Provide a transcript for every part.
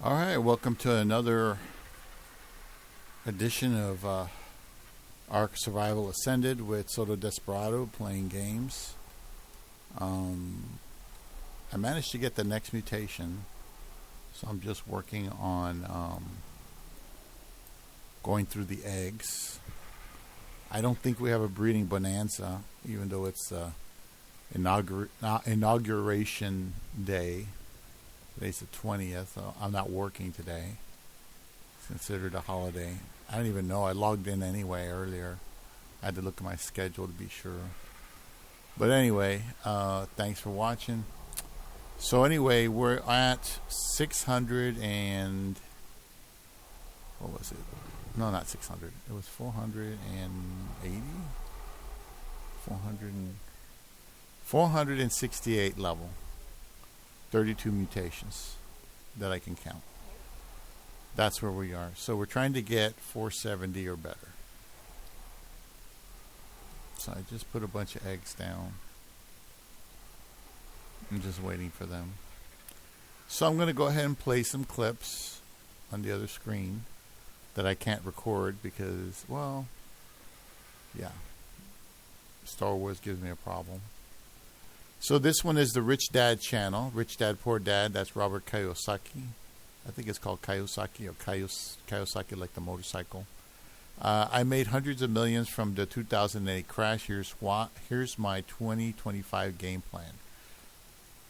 All right, welcome to another edition of Ark Survival Ascended with Soto Desperado playing games. I managed to get the next mutation, so I'm just working on going through the eggs. I don't think we have a breeding bonanza, even though it's inauguration day. Today's the 20th. So I'm not working today. It's considered a holiday. I don't even know. I logged in anyway earlier. I had to look at my schedule to be sure. But anyway, thanks for watching. So anyway, we're at 600 and... what was it? No, not 600. It was 480? 468 level. 32 mutations that I can count. That's where we are. So we're trying to get 470 or better. So I just put a bunch of eggs down. I'm just waiting for them. So I'm going to go ahead and play some clips on the other screen that I can't record because, well, yeah, Star Wars gives me a problem. So this one is the Rich Dad channel. Rich Dad, Poor Dad. That's Robert Kiyosaki. I think it's called Kiyosaki or Kiyosaki like the motorcycle. I made hundreds of millions from the 2008 crash. Here's my 2025 game plan.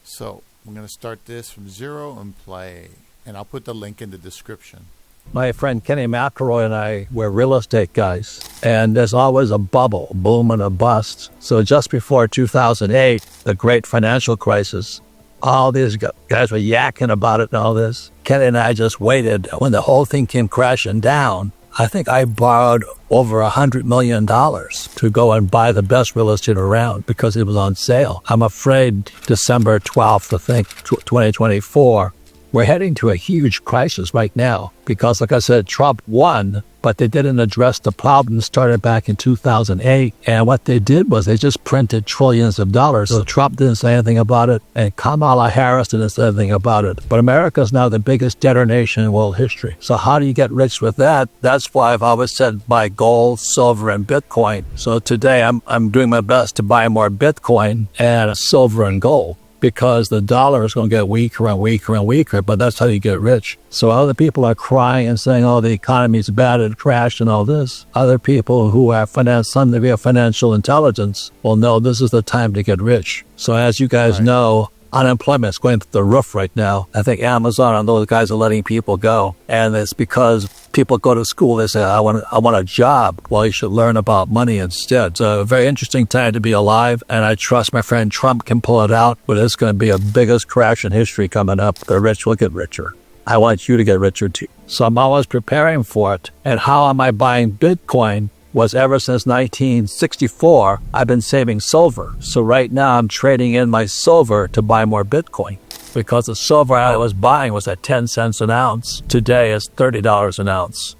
So I'm going to start this from zero and play. And I'll put the link in the description. My friend Kenny McElroy and I were real estate guys, and there's always a bubble, boom and a bust. So just before 2008, the great financial crisis, all these guys were yakking about it and all this. Kenny and I just waited. When the whole thing came crashing down, I think I borrowed over $100 million to go and buy the best real estate around because it was on sale. I'm afraid December 12th, I think, 2024, we're heading to a huge crisis right now because, like I said, Trump won, but they didn't address the problem started back in 2008. And what they did was they just printed trillions of dollars. So Trump didn't say anything about it, and Kamala Harris didn't say anything about it. But America is now the biggest debtor nation in world history. So how do you get rich with that? That's why I've always said buy gold, silver, and Bitcoin. So today I'm doing my best to buy more Bitcoin and silver and gold, because the dollar is going to get weaker and weaker and weaker, but that's how you get rich. So other people are crying and saying, oh, the economy's bad, it crashed and all this. Other people who have some degree of financial intelligence will know this is the time to get rich. So as you guys know, unemployment is going through the roof right now. I think Amazon and those guys are letting people go. And it's because people go to school, they say, I want a job. Well, you should learn about money instead. It's a very interesting time to be alive, and I trust my friend Trump can pull it out, but it's going to be a biggest crash in history coming up. The rich will get richer. I want you to get richer too. So I'm always preparing for it. And how am I buying Bitcoin? Was ever since 1964, I've been saving silver. So right now I'm trading in my silver to buy more Bitcoin because the silver I was buying was at 10 cents an ounce. Today it's $30 an ounce.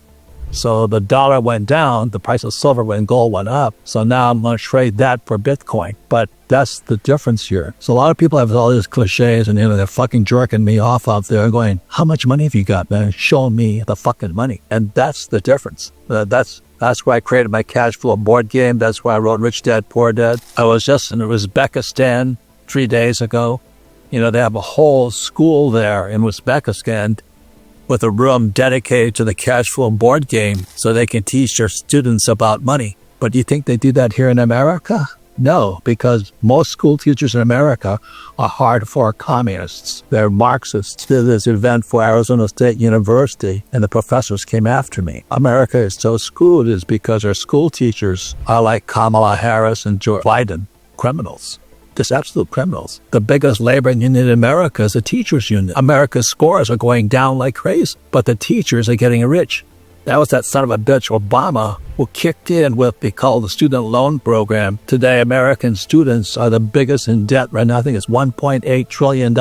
So the dollar went down, the price of silver and gold went up. So now I'm going to trade that for Bitcoin. But that's the difference here. So a lot of people have all these cliches and they're fucking jerking me off out there going, how much money have you got, man? Show me the fucking money. And that's the difference. That's why I created my cash flow board game. That's why I wrote Rich Dad, Poor Dad. I was just in Uzbekistan 3 days ago. You know, they have a whole school there in Uzbekistan with a room dedicated to the cash flow board game so they can teach their students about money. But do you think they do that here in America? No, because most school teachers in America are hardcore communists. They're Marxists. Did this event for Arizona State University, and the professors came after me. America is so screwed is because our school teachers are like Kamala Harris and Joe Biden, criminals. Just absolute criminals. The biggest labor union in America is the teachers union. America's scores are going down like crazy, but the teachers are getting rich. That was that son of a bitch, Obama, who kicked in what they call the student loan program. Today, American students are the biggest in debt right now. I think it's $1.8 trillion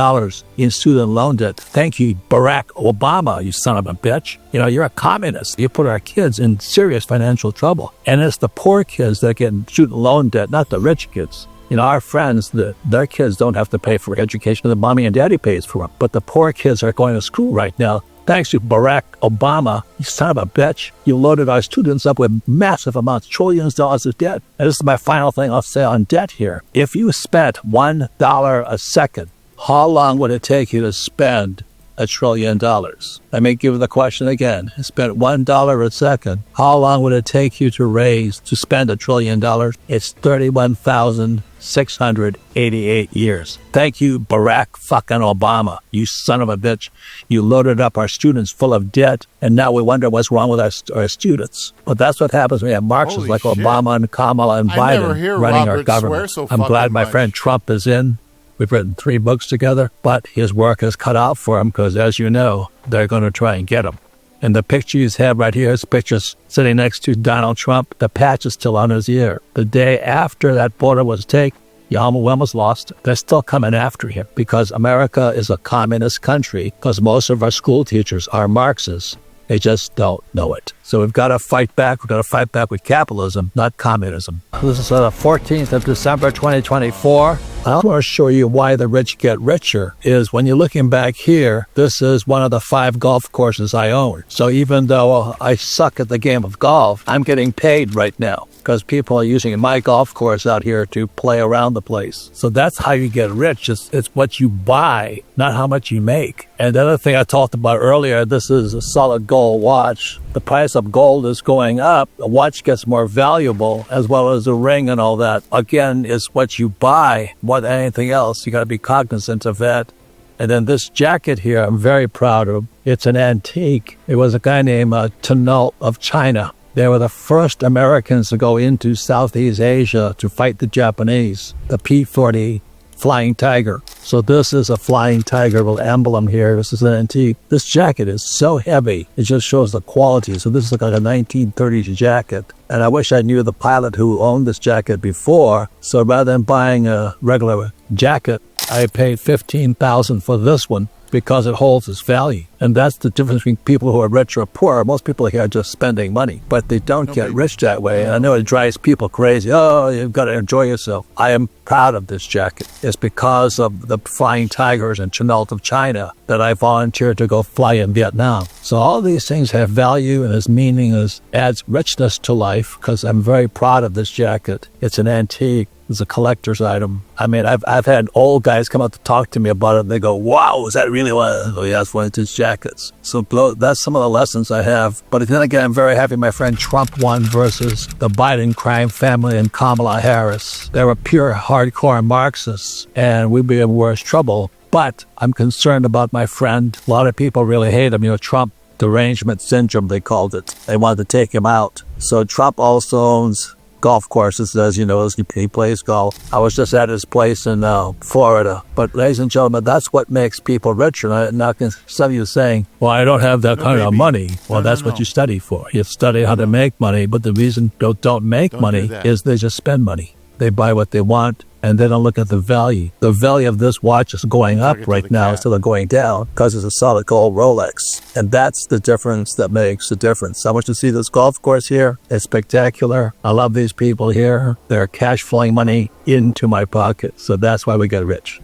in student loan debt. Thank you, Barack Obama, you son of a bitch. You know, you're a communist. You put our kids in serious financial trouble. And it's the poor kids that get student loan debt, not the rich kids. You know, our friends, their kids don't have to pay for education. The mommy and daddy pays for them. But the poor kids are going to school right now. Thanks to Barack Obama, you son of a bitch, you loaded our students up with massive amounts, trillions of dollars of debt. And this is my final thing I'll say on debt here. If you spent $1 a second, how long would it take you to spend $1 trillion? Let me give the question again. You spent $1 a second. How long would it take you to spend $1 trillion? It's 31,688 years. Thank you, Barack fucking Obama. You son of a bitch. You loaded up our students full of debt, and now we wonder what's wrong with our students. But that's what happens when you have Marxists like shit. Obama and Kamala and Biden running our government. I'm glad my friend Trump is in. We've written 3 books together, but his work is cut out for him because, as you know, they're going to try and get him. And the picture you have right here is pictures sitting next to Donald Trump. The patch is still on his ear. The day after that photo was taken, he almost lost. They're still coming after him because America is a communist country because most of our school teachers are Marxists. They just don't know it. So we've got to fight back. We've got to fight back with capitalism, not communism. This is the 14th of December, 2024. I want to show you why the rich get richer is when you're looking back here, this is one of the 5 golf courses I own. So even though I suck at the game of golf, I'm getting paid right now because people are using my golf course out here to play around the place. So that's how you get rich. It's what you buy, not how much you make. And the other thing I talked about earlier, this is a solid gold watch. The price of gold is going up. The watch gets more valuable as well as the ring and all that. Again, is what you buy more than anything else. You got to be cognizant of that. And then this jacket here, I'm very proud of. It's an antique. It was a guy named Tanult of China. They were the first Americans to go into Southeast Asia to fight the Japanese, the P-40 Flying Tiger. So this is a Flying Tiger little emblem here. This is an antique. This jacket is so heavy. It just shows the quality. So this is like a 1930s jacket. And I wish I knew the pilot who owned this jacket before. So rather than buying a regular jacket, I paid $15,000 for this one because it holds its value. And that's the difference between people who are rich or poor. Most people here are just spending money, but they don't get rich that way. And I know it drives people crazy. Oh, you've got to enjoy yourself. I am proud of this jacket. It's because of the Flying Tigers and Tanult of China that I volunteered to go fly in Vietnam. So all these things have value and its meaning adds richness to life because I'm very proud of this jacket. It's an antique. It's a collector's item. I mean, I've had old guys come out to talk to me about it, and they go, wow, is that really one? Oh, yeah, it's one of his jackets. So that's some of the lessons I have. But then again, I'm very happy my friend Trump won versus the Biden crime family and Kamala Harris. They were pure hardcore Marxists, and we'd be in worse trouble. But I'm concerned about my friend. A lot of people really hate him. You know, Trump derangement syndrome, they called it. They wanted to take him out. So Trump also owns golf courses, as you know, he plays golf. I was just at his place in Florida. But ladies and gentlemen, that's what makes people richer. And now some of you are saying, well, I don't have that kind of money. Well, that's what you study for. You study how to make money, but the reason don't make money is they just spend money. They buy what they want, and they don't look at the value. The value of this watch is going up right now instead of going down because it's a solid gold Rolex. And that's the difference that makes the difference. I want you to see this golf course here. It's spectacular. I love these people here. They're cash flowing money into my pocket. So that's why we get rich.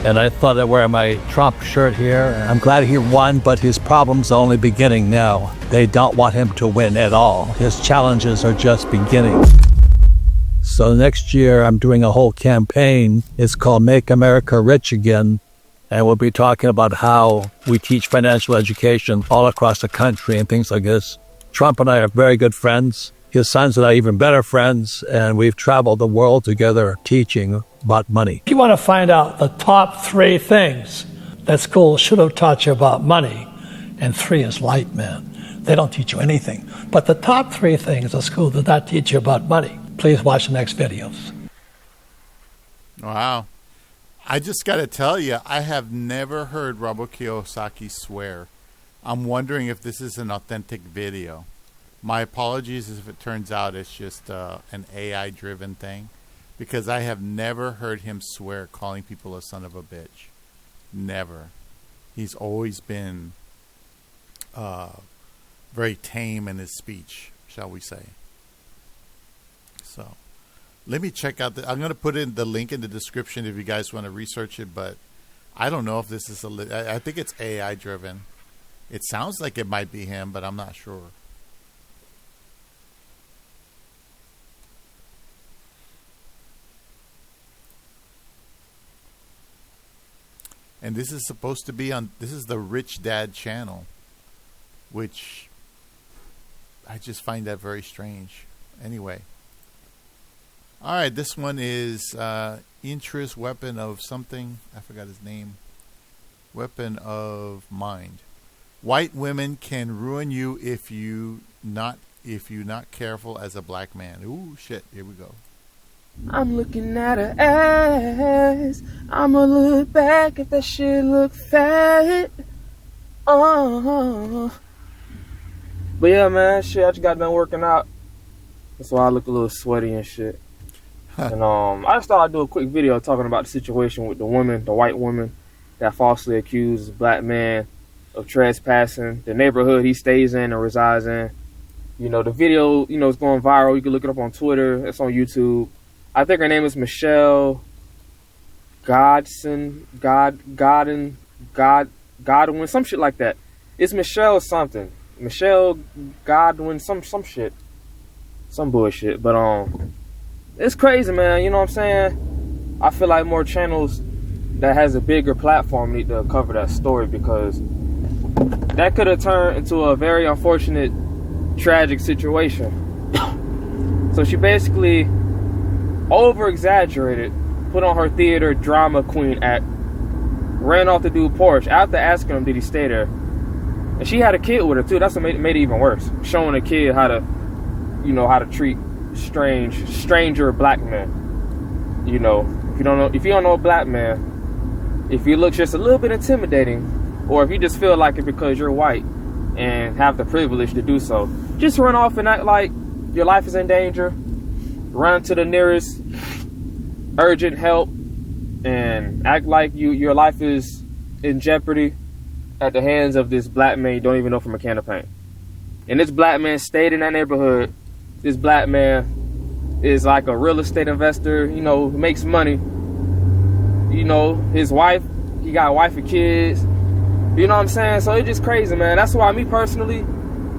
And I thought I'd wear my Trump shirt here. I'm glad he won, but his problems are only beginning now. They don't want him to win at all. His challenges are just beginning. So next year, I'm doing a whole campaign. It's called Make America Rich Again. And we'll be talking about how we teach financial education all across the country and things like this. Trump and I are very good friends. His sons and I are even better friends. And we've traveled the world together teaching about money. If you want to find out the top 3 things that school should have taught you about money, and 3 is light, man. They don't teach you anything. But the top 3 things a school did not teach you about money. Please watch the next videos. Wow. I just got to tell you, I have never heard Robert Kiyosaki swear. I'm wondering if this is an authentic video. My apologies if it turns out it's just an AI-driven thing, because I have never heard him swear calling people a son of a bitch. Never. He's always been very tame in his speech, shall we say. So let me check out I'm going to put in the link in the description if you guys want to research it, but I don't know if this is I think it's AI driven. It sounds like it might be him, but I'm not sure. And this is supposed to be on, this is the Rich Dad channel, which I just find that very strange. Anyway. All right, this one is interest weapon of something. I forgot his name. Weapon of mind. White women can ruin you if you're not careful as a black man. Ooh, shit. Here we go. I'm looking at her ass. I'ma look back if that shit look fat. But yeah, man, shit, I just got done working out. That's why I look a little sweaty and shit. And I just thought I'd do a quick video talking about the situation with the woman, the white woman that falsely accused a black man of trespassing the neighborhood he stays in and resides in. You know, the video, you know, is going viral. You can look it up on Twitter. It's on YouTube. I think her name is Michelle Godwin, some shit like that. It's Michelle something. Michelle Godwin, some shit. Some bullshit. But it's crazy, man. You know what I'm saying? I feel like more channels that has a bigger platform need to cover that story, because that could have turned into a very unfortunate, tragic situation. So she basically over-exaggerated, put on her theater drama queen act, ran off the dude porch after asking him did he stay there. And she had a kid with her too. That's what made it even worse. Showing a kid how to treat stranger black men. You know, if you don't know a black man, if you look just a little bit intimidating, or if you just feel like it because you're white and have the privilege to do so, just run off and act like your life is in danger. Run to the nearest urgent help and act like your life is in jeopardy at the hands of this black man you don't even know from a can of paint. And this black man stayed in that neighborhood. This black man is like a real estate investor, you know, who makes money. You know, his wife, he got a wife and kids. You know what I'm saying? So it's just crazy, man. That's why me personally,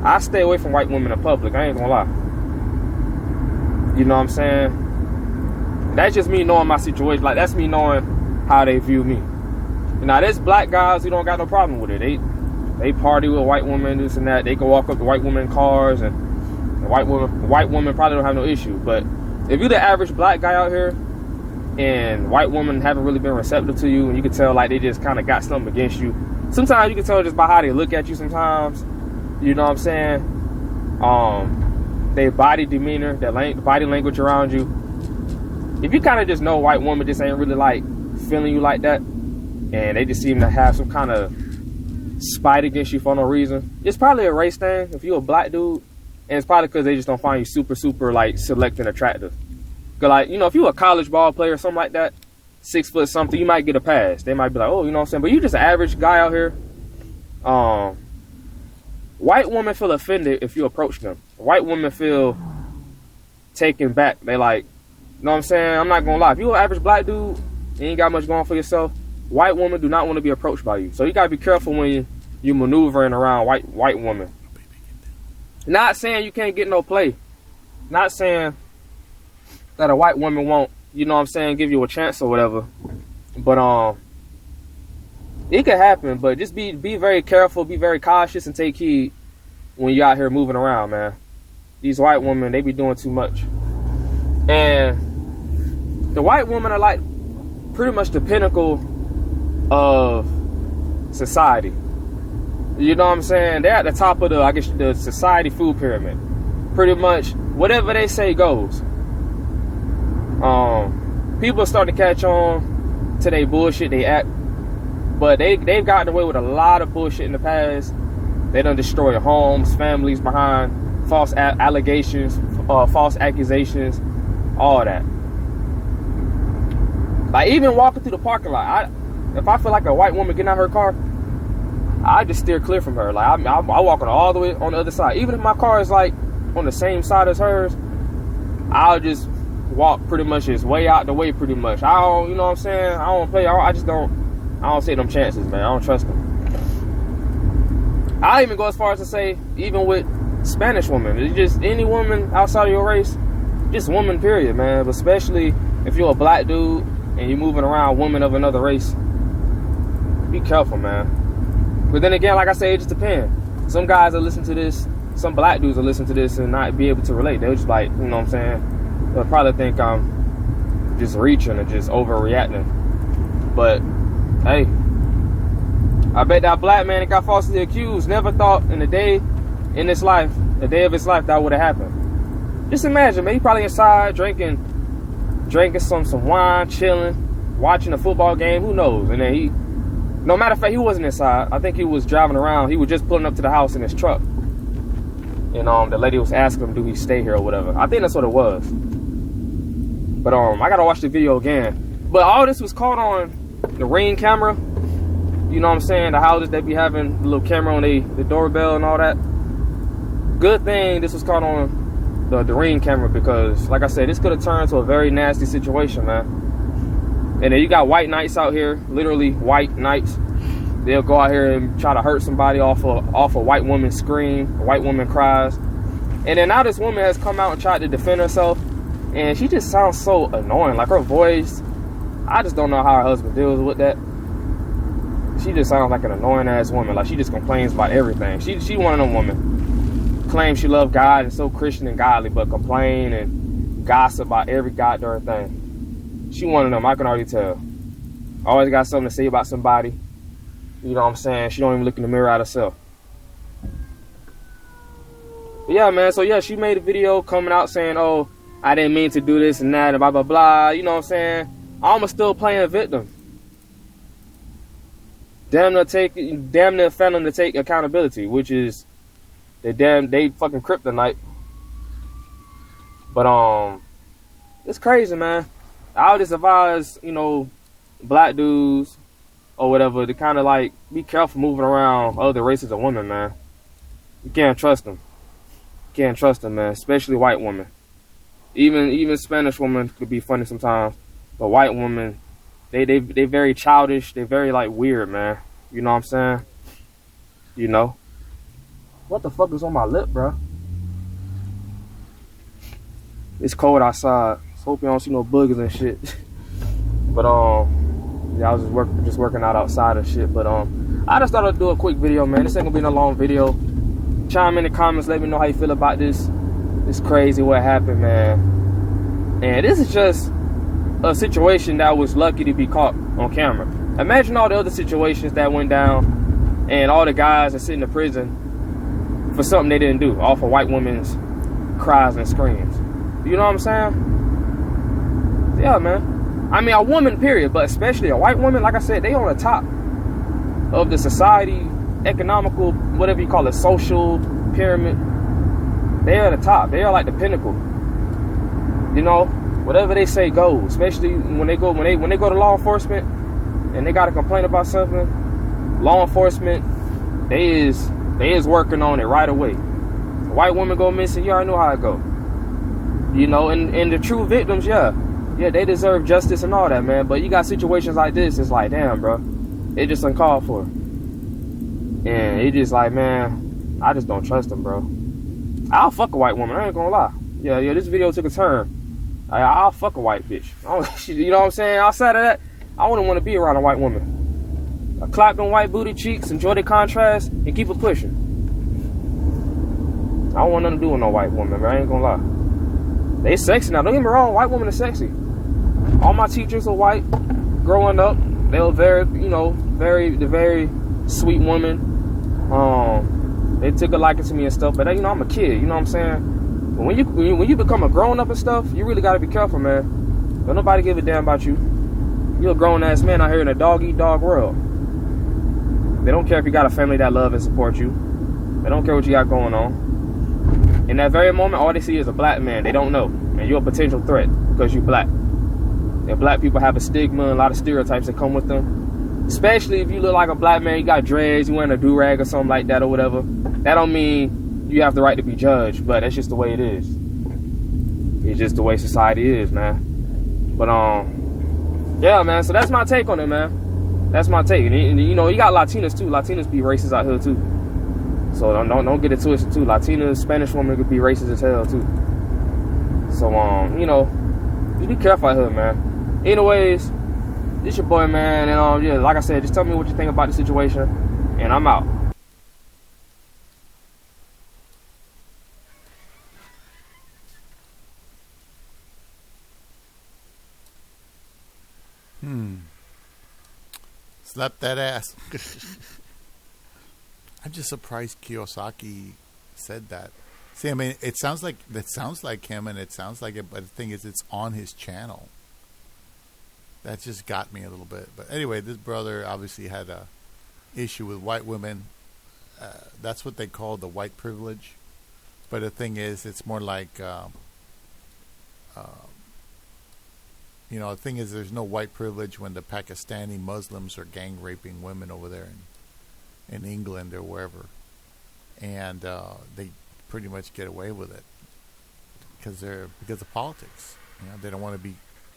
I stay away from white women in public. I ain't gonna lie. You know what I'm saying? That's just me knowing my situation. Like, that's me knowing how they view me. Now, there's black guys who don't got no problem with it. They party with white women, this and that. They can walk up to white women cars, and white women probably don't have no issue. But if you're the average black guy out here, and white women haven't really been receptive to you, and you can tell like they just kind of got something against you. Sometimes you can tell just by how they look at you sometimes. You know what I'm saying? Their body demeanor, their body language around you. If you kind of just know a white woman just ain't really like feeling you like that, and they just seem to have some kind of spite against you for no reason, it's probably a race thing. If you're a black dude, and it's probably because they just don't find you super like select and attractive. Cause like, you know, if you're a college ball player or something like that, 6 foot something, you might get a pass. They might be like, oh, you know what I'm saying? But you just an average guy out here. White women feel offended if you approach them. White women feel taken back. They like, you know what I'm saying? I'm not gonna lie. If you're an average black dude, you ain't got much going for yourself, white women do not want to be approached by you. So you gotta be careful when you maneuvering around white women. Not saying you can't get no play. Not saying that a white woman won't, you know what I'm saying, give you a chance or whatever. But it could happen, but just be very careful, be very cautious, and take heed when you're out here moving around, man. These white women, they be doing too much. And the white women are like pretty much the pinnacle of society. You know what I'm saying? They're at the top of the society food pyramid. Pretty much whatever they say goes. People are starting to catch on to their bullshit, they act. But they've gotten away with a lot of bullshit in the past. They done destroyed homes, families behind false allegations, false accusations, all that. Like, even walking through the parking lot, if I feel like a white woman getting out her car, I just steer clear from her. Like, I walk all the way on the other side. Even if my car is like on the same side as hers, I'll just walk pretty much just way out the way pretty much. I don't, you know what I'm saying? I don't play. I don't take them chances, man. I don't trust them. I even go as far as to say, even with Spanish women, it's just any woman outside of your race, just woman, period, man. But especially if you're a black dude and you're moving around women of another race, be careful, man. But then again, like I say, it just depends. Some guys that listen to this, some black dudes will listen to this and not be able to relate. They'll just like, you know what I'm saying? They'll probably think I'm just reaching or just overreacting. But, hey, I bet that black man that got falsely accused never thought in the day of his life, that would have happened. Just imagine, man, he probably inside drinking some wine, chilling, watching a football game, who knows? And then no matter of fact, he wasn't inside. I think he was driving around. He was just pulling up to the house in his truck. And the lady was asking him, do he stay here or whatever. I think that's what it was. But I gotta watch the video again. But all this was caught on the Ring camera. You know what I'm saying? The houses that be having the little camera on the doorbell and all that. Good thing this was caught on the Ring camera, because, like I said, this could have turned to a very nasty situation, man. And then you got white knights out here, literally white knights. They'll go out here and try to hurt somebody off a white woman's scream, a white woman cries. And then now this woman has come out and tried to defend herself, and she just sounds so annoying. Like, her voice, I just don't know how her husband deals with that. She just sounds like an annoying ass woman. Like, she just complains about everything. She one of them women. Claims she love God and so Christian and godly, but complain and gossip about every goddamn thing. She one of them, I can already tell. Always got something to say about somebody. You know what I'm saying? She don't even look in the mirror at herself. But yeah, man, so yeah, she made a video coming out saying, oh, I didn't mean to do this and that and blah, blah, blah. You know what I'm saying? I'm still playing victim. Damn near failing to take accountability, which is they fucking kryptonite. But it's crazy, man. I would just advise, black dudes or whatever to kind of like be careful moving around other races of women, man. You can't trust them. You can't trust them, man. Especially white women. Even Spanish women could be funny sometimes, but white women, they very childish. They very like weird, man. You know what I'm saying? What the fuck is on my lip, bro? It's cold outside. So hope you don't see no boogers and shit. But yeah, I was just working out outside and shit. But I just thought I'd do a quick video, man. This ain't gonna be no long video. Chime in the comments, let me know how you feel about this. It's crazy what happened, man. And this is just a situation that was lucky to be caught on camera. Imagine all the other situations that went down and all the guys that sit in the prison for something they didn't do, all for white women's cries and screams. You know what I'm saying? Yeah, man. I mean, a woman, period, but especially a white woman, like I said, they on the top of the society, economical, whatever you call it, social pyramid. They are the top. They are like the pinnacle. Whatever they say goes. Especially when they go to law enforcement and they got to complain about something. Law enforcement, they is working on it right away. A white woman go missing, you already know how it go. And the true victims, yeah, they deserve justice and all that, man. But you got situations like this, it's like, damn, bro, it just uncalled for. And it just like, man, I just don't trust them, bro. I'll fuck a white woman, I ain't gonna lie. Yeah, this video took a turn. I'll fuck a white bitch. You know what I'm saying? Outside of that, I wouldn't want to be around a white woman. I clap them white booty cheeks, enjoy the contrast, and keep it pushing. I don't want nothing to do with no white woman, man. I ain't gonna lie. They sexy now. Don't get me wrong, white women are sexy. All my teachers are white. Growing up, they were very sweet women. They took a liking to me and stuff, but I'm a kid. You know what I'm saying? But when you become a grown up and stuff, you really gotta be careful, man. Don't nobody give a damn about you. You're a grown ass man out here in a dog eat dog world. They don't care if you got a family that love and support you. They don't care what you got going on. In that very moment, all they see is a black man. They don't know, and you're a potential threat because you're black. And black people have a stigma and a lot of stereotypes that come with them. Especially if you look like a black man, you got dreads, you wearing a do-rag or something like that or whatever. That don't mean you have the right to be judged, but that's just the way it is. It's just the way society is, man. But yeah, man, so that's my take on it, man. That's my take. And you got Latinas too. Latinas be racist out here too. So don't get it twisted too. Latina, Spanish woman could be racist as hell too. So you know, just be careful out here, man. Anyways, this your boy, man, and yeah, like I said, just tell me what you think about the situation, and I'm out. Slap that ass. I'm just surprised Kiyosaki said that. See, I mean, it sounds like him, and it sounds like it. But the thing is, it's on his channel. That just got me a little bit. But anyway, this brother obviously had a issue with white women. That's what they call the white privilege. But the thing is, it's more like, you know, the thing is, there's no white privilege when the Pakistani Muslims are gang raping women over there in England or wherever, and they pretty much get away with it because of politics. You know, they don't want to be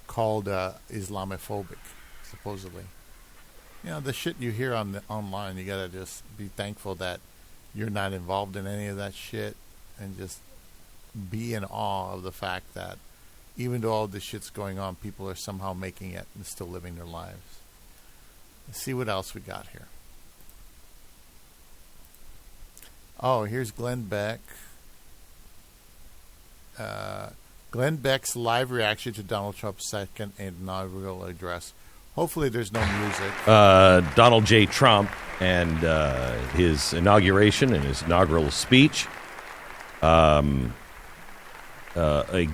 called Islamophobic, supposedly. You know, the shit you hear online, you gotta just be thankful that you're not involved in any of that shit, and just be in awe of the fact that even though all this shit's going on, people are somehow making it and still living their lives. Let's see what else we got here. Oh, here's Glenn Beck. Glenn Beck's live reaction to Donald Trump's second inaugural address. Hopefully there's no music. Donald J. Trump and his inauguration and his inaugural speech. A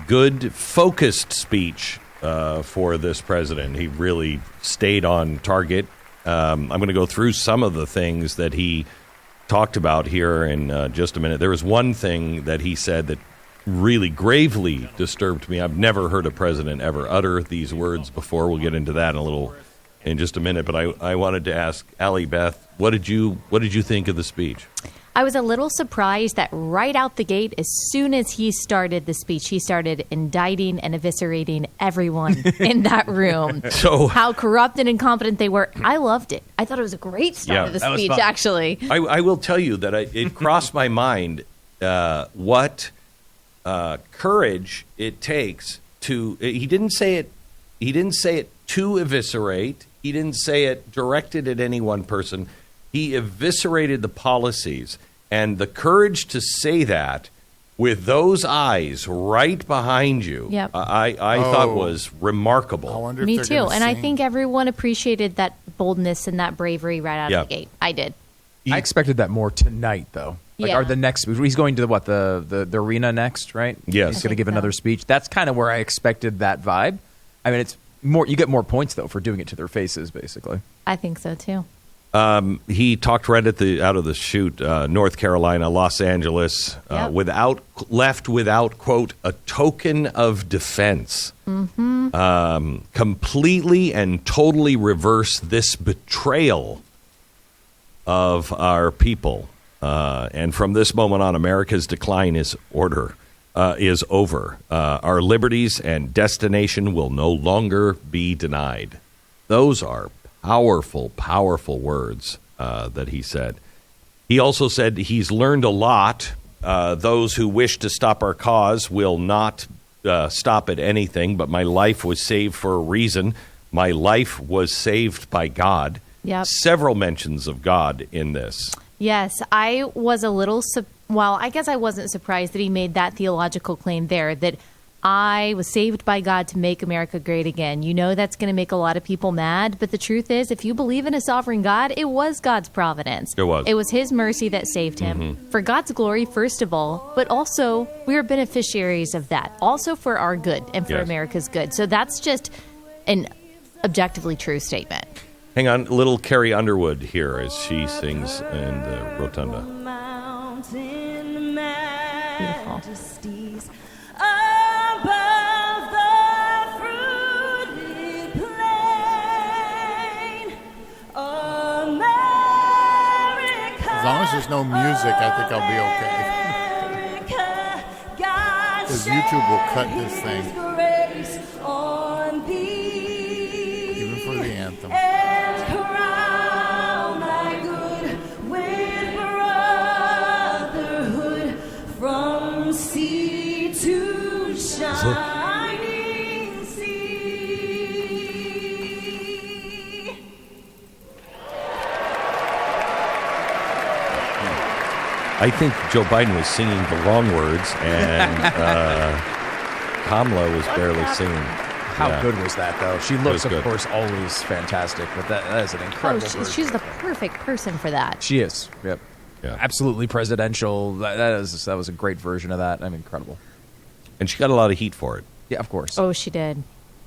good, focused speech for this president. He really stayed on target. I'm going to go through some of the things that he talked about here in just a minute. There was one thing that he said that really gravely disturbed me. I've never heard a president ever utter these words before. We'll get into that in just a minute. But I wanted to ask Allie Beth, what did you think of the speech? I was a little surprised that right out the gate, as soon as he started the speech, he started indicting and eviscerating everyone in that room. So how corrupt and incompetent they were. I loved it. I thought it was a great start of the speech, actually. I will tell you that it crossed my mind what courage it takes to. He didn't say it to eviscerate. He didn't say it directed at any one person. He eviscerated the policies. And the courage to say that with those eyes right behind you, yep. I thought was remarkable. I wonder if Me they're too. And I think everyone appreciated that boldness and that bravery right out of the gate. I did. I expected that more tonight, though. Like, yeah. Or the next, he's going to the arena next, right? Yes. He's going to give another speech. That's kind of where I expected that vibe. I mean, it's more. You get more points though for doing it to their faces, basically. I think so too. He talked right out of the chute. North Carolina, Los Angeles, Yep. left without quote a token of defense. Mm-hmm. Completely and totally reverse this betrayal of our people. And from this moment on, America's decline is over. Our liberties and destination will no longer be denied. Those are powerful, powerful words that he said. He also said he's learned a lot. Those who wish to stop our cause will not stop at anything, but my life was saved for a reason. My life was saved by God. Yep. Several mentions of God in this. Yes, I was a little, I guess I wasn't surprised that he made that theological claim there, that I was saved by God to make America great again. You know that's going to make a lot of people mad, but the truth is, if you believe in a sovereign God, it was God's providence. It was. It was his mercy that saved him. For God's glory, first of all, but also we are beneficiaries of that, also for our good and for America's good. So that's just an objectively true statement. Hang on, little Carrie Underwood here as she sings in the rotunda. Beautiful. As long as there's no music, I think I'll be okay. Because YouTube will cut this thing. Even for the anthem. I think Joe Biden was singing the wrong words, and Kamala was barely singing. How good was that, though? She looks, of course, always fantastic, but that is an incredible version. She's the perfect person for that. She is. Yep. Yeah. Absolutely presidential. That was a great version of that. I mean, incredible. And she got a lot of heat for it. Yeah, of course. Oh, she did.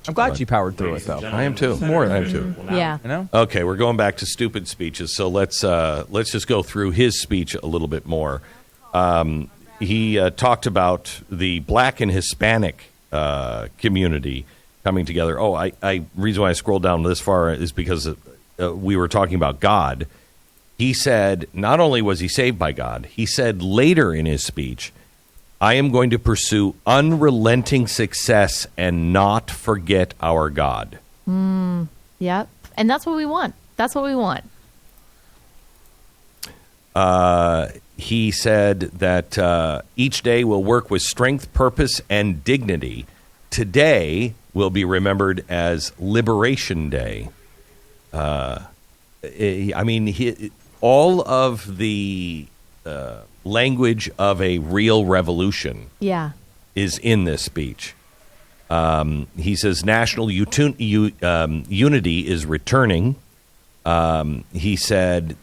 I'm glad she powered through it, though. I am too. More than I am too. Yeah. You know? Okay, we're going back to stupid speeches. So let's just go through his speech a little bit more. He talked about the Black and Hispanic community coming together. Reason why I scrolled down this far is because we were talking about God. He said not only was he saved by God, he said later in his speech, I am going to pursue unrelenting success and not forget our God. Yep. And that's what we want. That's what we want. He said that each day will work with strength, purpose, and dignity. Today will be remembered as Liberation Day. All of the language of a real revolution is in this speech. He says national unity is returning. He said,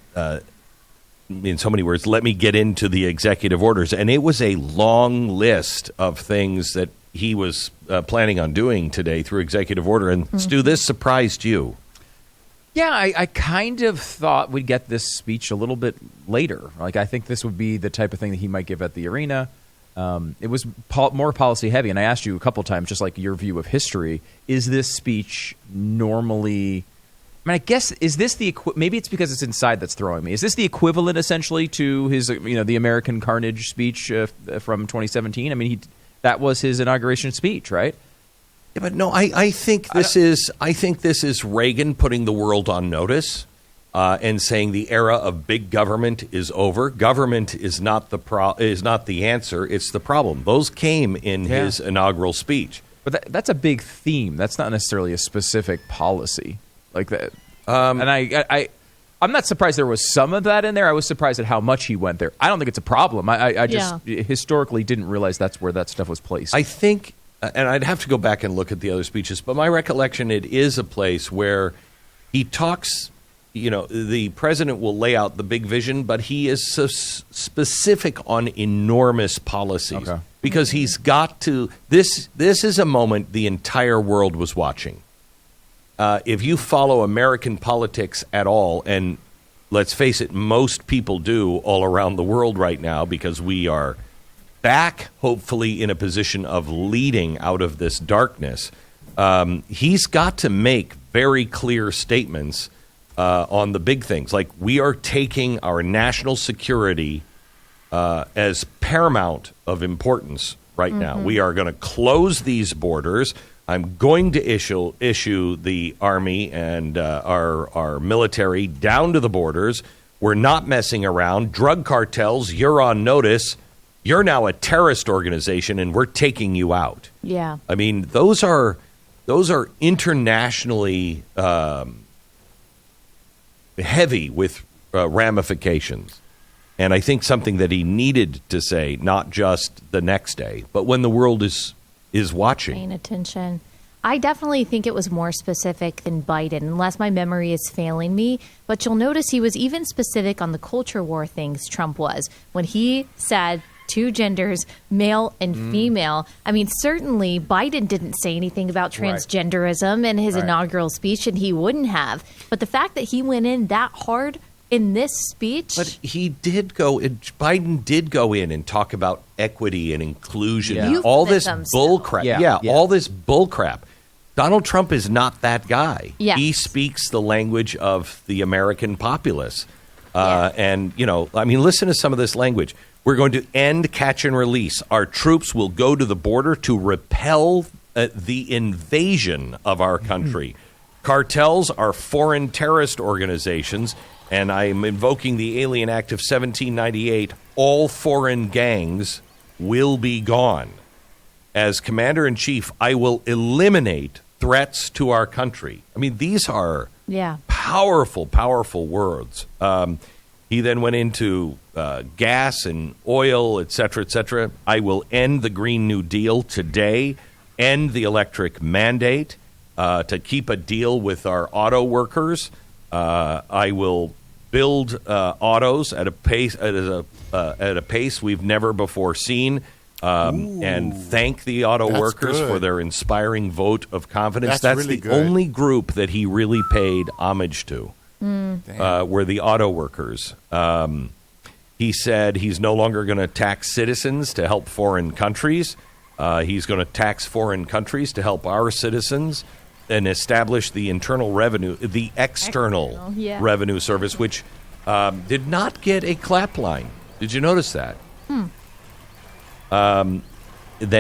in so many words, let me get into the executive orders. And it was a long list of things that he was planning on doing today through executive order. And Stu, this surprised you. Yeah, I kind of thought we'd get this speech a little bit later. Like, I think this would be the type of thing that he might give at the arena. It was more policy heavy, and I asked you a couple times, just like your view of history, is this speech normally... I mean, I guess, is this the... maybe it's because it's inside that's throwing me. Is this the equivalent, essentially, to his, the American Carnage speech from 2017? I mean, that was his inauguration speech, right? Yeah, but no, I think this is Reagan putting the world on notice and saying the era of big government is over. Government is not the answer; it's the problem. Those came in his inaugural speech. But that's a big theme. That's not necessarily a specific policy like that. And I'm not surprised there was some of that in there. I was surprised at how much he went there. I don't think it's a problem. I just historically didn't realize that's where that stuff was placed. I think. And I'd have to go back and look at the other speeches, but my recollection, it is a place where he talks, the president will lay out the big vision, but he is so specific on enormous policies. Okay. Because he's got to, this is a moment the entire world was watching. If you follow American politics at all, and let's face it, most people do all around the world right now because we are back, hopefully, in a position of leading out of this darkness. He's got to make very clear statements on the big things. Like, we are taking our national security as paramount of importance right now. We are going to close these borders. I'm going to issue the Army and our military down to the borders. We're not messing around. Drug cartels, you're on notice. You're now a terrorist organization, and we're taking you out. Yeah. I mean, those are internationally heavy with ramifications. And I think something that he needed to say, not just the next day, but when the world is watching. Paying attention. I definitely think it was more specific than Biden, unless my memory is failing me. But you'll notice he was even specific on the culture war things Trump was. When he said two genders, male and female. I mean, certainly Biden didn't say anything about transgenderism in his inaugural speech, and he wouldn't have. But the fact that he went in that hard in this speech. But Biden did go in and talk about equity and inclusion and all this bullcrap. All this bullcrap. Donald Trump is not that guy. Yes. He speaks the language of the American populace. And, listen to some of this language. We're going to end catch and release. Our troops will go to the border to repel the invasion of our country. Cartels are foreign terrorist organizations, and I am invoking the Alien Act of 1798. All foreign gangs will be gone. as commander-in-chief, I will eliminate threats to our country. I mean, these are powerful, powerful words. He then went into gas and oil, et cetera, et cetera. I will end the Green New Deal today, end the electric mandate, to keep a deal with our auto workers. I will build autos at a pace we've never before seen, and thank the auto workers for their inspiring vote of confidence. That's really the only group that he really paid homage to. Were the auto workers. He said he's no longer going to tax citizens to help foreign countries. He's going to tax foreign countries to help our citizens and establish the external revenue service, which did not get a clap line. Did you notice that? Then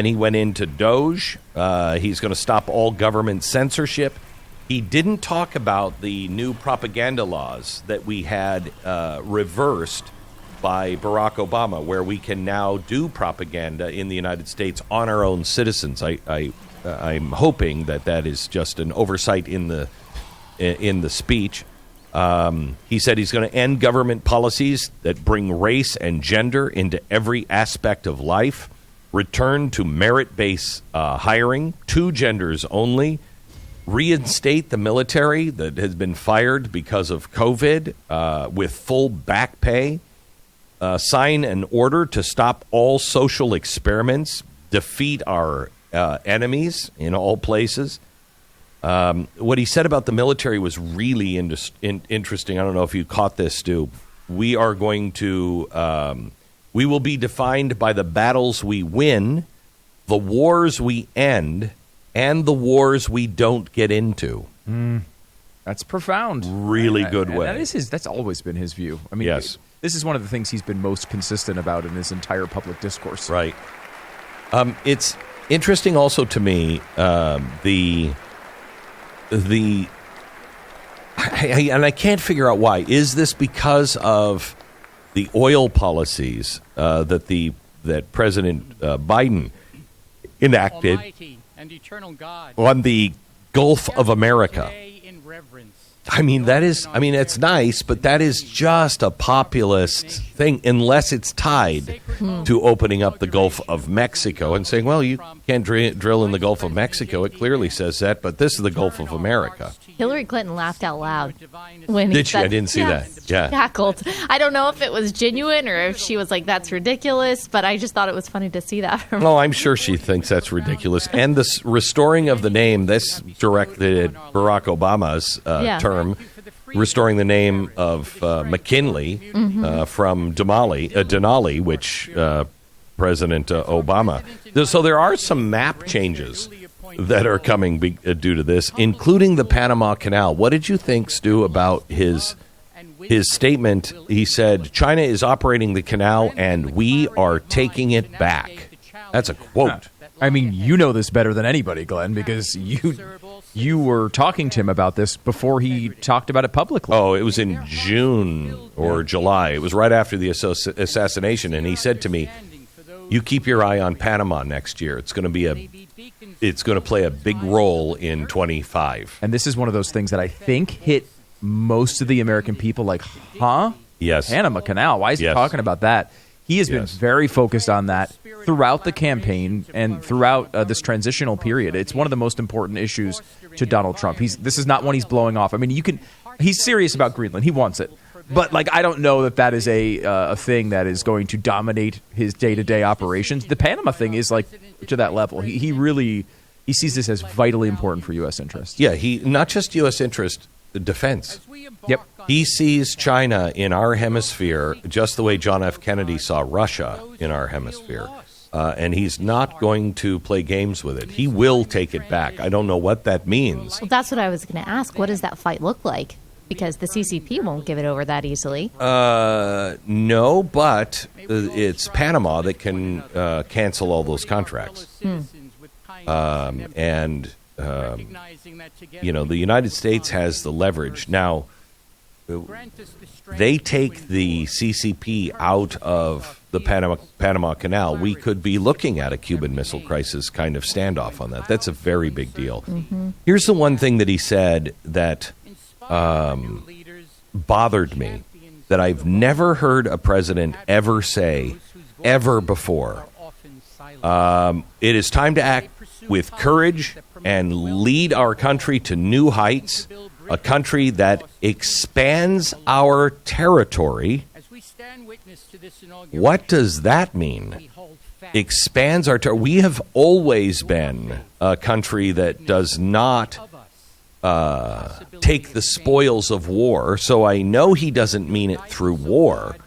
he went into Doge. He's going to stop all government censorship. He didn't talk about the new propaganda laws that we had reversed by Barack Obama, where we can now do propaganda in the United States on our own citizens. I'm hoping that is just an oversight in the speech. He said he's going to end government policies that bring race and gender into every aspect of life, return to merit-based hiring, 2 genders only, reinstate the military that has been fired because of COVID with full back pay, sign an order to stop all social experiments, defeat our enemies in all places. What he said about the military was really interesting. I don't know if you caught this, Stu. We are going to we will be defined by the battles we win, the wars we end, and the wars we don't get into. That's profound. Really good way. That's always been his view. I mean, yes. This is one of the things he's been most consistent about in his entire public discourse. Right. It's interesting also to me, and I can't figure out why. Is this because of the oil policies that President Biden enacted on the Gulf of America? I mean, it's nice, but that is just a populist thing unless it's tied to opening up the Gulf of Mexico and saying, well, you can't drill in the Gulf of Mexico. It clearly says that, but this is the Gulf of America. Hillary Clinton laughed out loud when Did she? I didn't see that. Yeah. Cackled. I don't know if it was genuine or if she was like, that's ridiculous, but I just thought it was funny to see that. Well, I'm sure she thinks that's ridiculous. And this restoring of the name, this directed at Barack Obama's term, restoring the name of McKinley from Denali, which President Obama. So there are some map changes that are coming due to this, including the Panama Canal. What did you think, Stu, about his statement? He said, China is operating the canal and we are taking it back. That's a quote. I mean, you know this better than anybody, Glenn, because you were talking to him about this before he talked about it publicly. Oh, it was in June or July. It was right after the assassination, and he said to me, you keep your eye on Panama next year. It's going to play a big role in 25. And this is one of those things that I think hit most of the American people like, huh? Yes. Panama Canal. Why is he talking about that? He has been very focused on that throughout the campaign and throughout this transitional period. It's one of the most important issues to Donald Trump. This is not one he's blowing off. I mean, he's serious about Greenland. He wants it. But I don't know that is a thing that is going to dominate his day-to-day operations. The Panama thing is to that level. He sees this as vitally important for U.S. interests. Yeah, not just U.S. interest, defense. Yep. He sees China in our hemisphere just the way John F. Kennedy saw Russia in our hemisphere. And he's not going to play games with it. He will take it back. I don't know what that means. Well, that's what I was going to ask. What does that fight look like? Because the CCP won't give it over that easily. No, but it's Panama that can cancel all those contracts. The United States has the leverage. Now, they take the CCP out of the Panama Canal, we could be looking at a Cuban Missile Crisis kind of standoff on that. That's a very big deal. Mm-hmm. Here's the one thing that he said that bothered me, that I've never heard a president ever say, ever before. It is time to act with courage and lead our country to new heights, a country that expands our territory. What does that mean? Expands our territory. We have always been a country that does not take the spoils of war, so I know he doesn't mean it through war.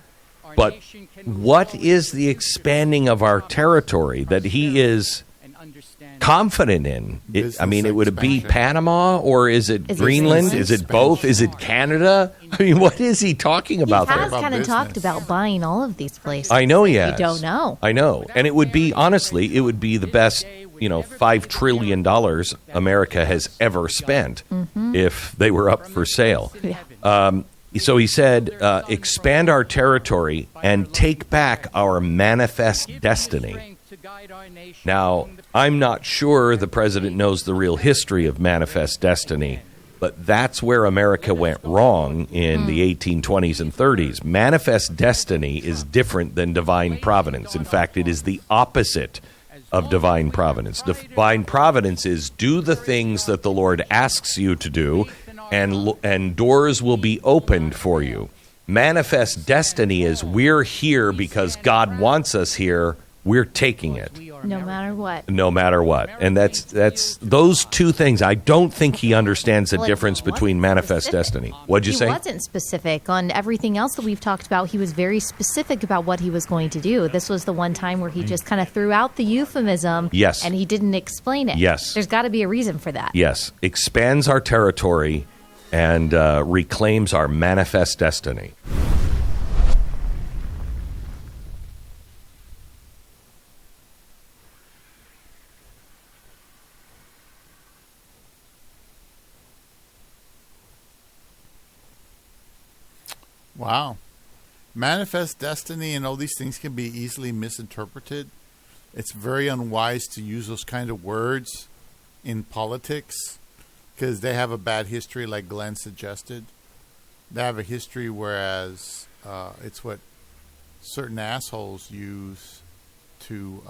But what is the expanding of our territory that he is confident in? It would be Panama, or is it Greenland? Is it both? Is it Canada? I mean, what is he talking about there? He has kind of talked about buying all of these places. I know he has. We don't know. I know. And it would be, honestly, it would be the best, $5 trillion America has ever spent if they were up for sale. Yeah. So he said, expand our territory and take back our manifest destiny. Now, I'm not sure the president knows the real history of manifest destiny, but that's where America went wrong in the 1820s and 30s. Manifest destiny is different than divine providence. In fact, it is the opposite of divine providence. Divine providence is do the things that the Lord asks you to do, and doors will be opened for you. Manifest destiny is we're here because God wants us here. We're taking it. No matter what. No matter what. And that's those two things. I don't think he understands the difference between manifest destiny. What'd you say? He wasn't specific on everything else that we've talked about. He was very specific about what he was going to do. This was the one time where he just kind of threw out the euphemism. Yes. And he didn't explain it. Yes. There's got to be a reason for that. Yes. Expands our territory and reclaims our manifest destiny. Wow. Manifest destiny and all these things can be easily misinterpreted. It's very unwise to use those kind of words in politics because they have a bad history, like Glenn suggested. They have a history, whereas it's what certain assholes use to,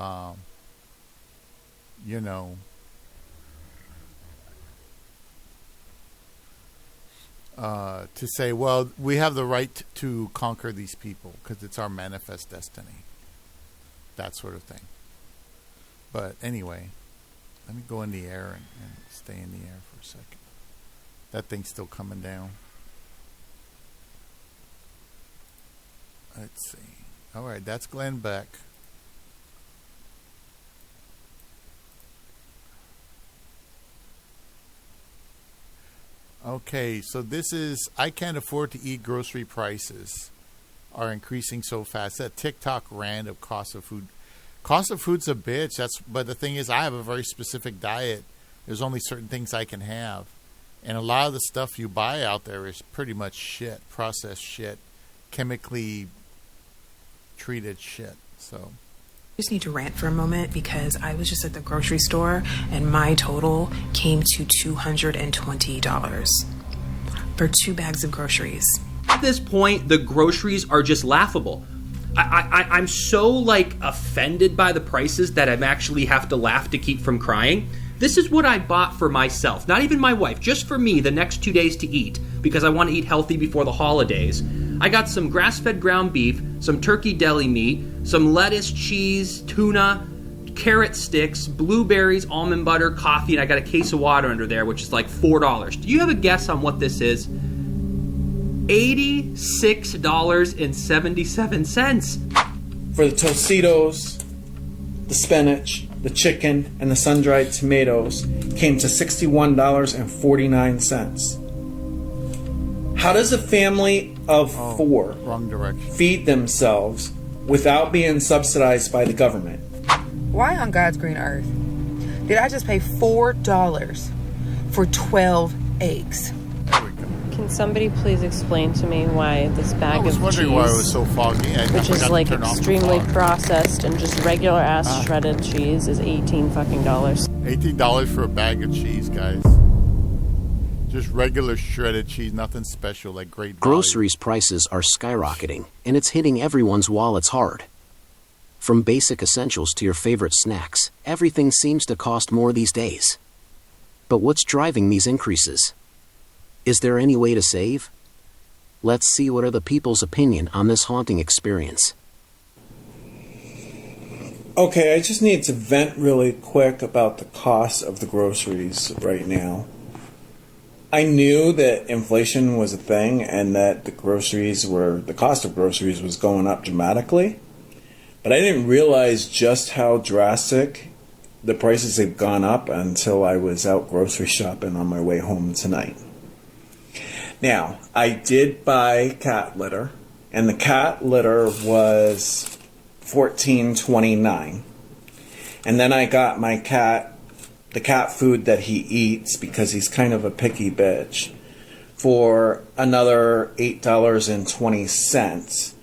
to say, well, we have the right to conquer these people because it's our manifest destiny. That sort of thing. But anyway, let me go in the air and stay in the air for a second. That thing's still coming down. Let's see. All right, that's Glenn Beck. Okay, so this is, I can't afford to eat. Grocery prices are increasing so fast. That TikTok rant of cost of food. Cost of food's a bitch. But the thing is, I have a very specific diet. There's only certain things I can have. And a lot of the stuff you buy out there is pretty much shit, processed shit, chemically treated shit. So I just need to rant for a moment because I was just at the grocery store and my total came to $220 for 2 bags of groceries. At this point, the groceries are just laughable. I'm so offended by the prices that I actually have to laugh to keep from crying. This is what I bought for myself, not even my wife, just for me the next 2 days to eat because I want to eat healthy before the holidays. I got some grass-fed ground beef, some turkey deli meat, some lettuce, cheese, tuna, carrot sticks, blueberries, almond butter, coffee, and I got a case of water under there, which is like $4. Do you have a guess on what this is? $86.77. For the Tostitos, the spinach, the chicken, and the sun-dried tomatoes came to $61.49. How does a family of 4 feed themselves without being subsidized by the government? Why on God's green earth did I just pay $4 for 12 eggs? Can Can somebody please explain to me why this bag of cheese, I was wondering why it was so foggy. which is like extremely processed and just regular ass shredded cheese, is $18 fucking dollars. $18 for a bag of cheese, guys. Just regular shredded cheese, nothing special, like Great Value. Groceries prices are skyrocketing, and it's hitting everyone's wallets hard. From basic essentials to your favorite snacks, everything seems to cost more these days. But what's driving these increases? Is there any way to save? Let's see what are the people's opinion on this haunting experience. Okay, I just need to vent really quick about the cost of the groceries right now. I knew that inflation was a thing and that the cost of groceries was going up dramatically, but I didn't realize just how drastic the prices had gone up until I was out grocery shopping on my way home tonight. Now, I did buy cat litter, and the cat litter was $14.29. And then I got my the cat food that he eats, because he's kind of a picky bitch, for another $8.20.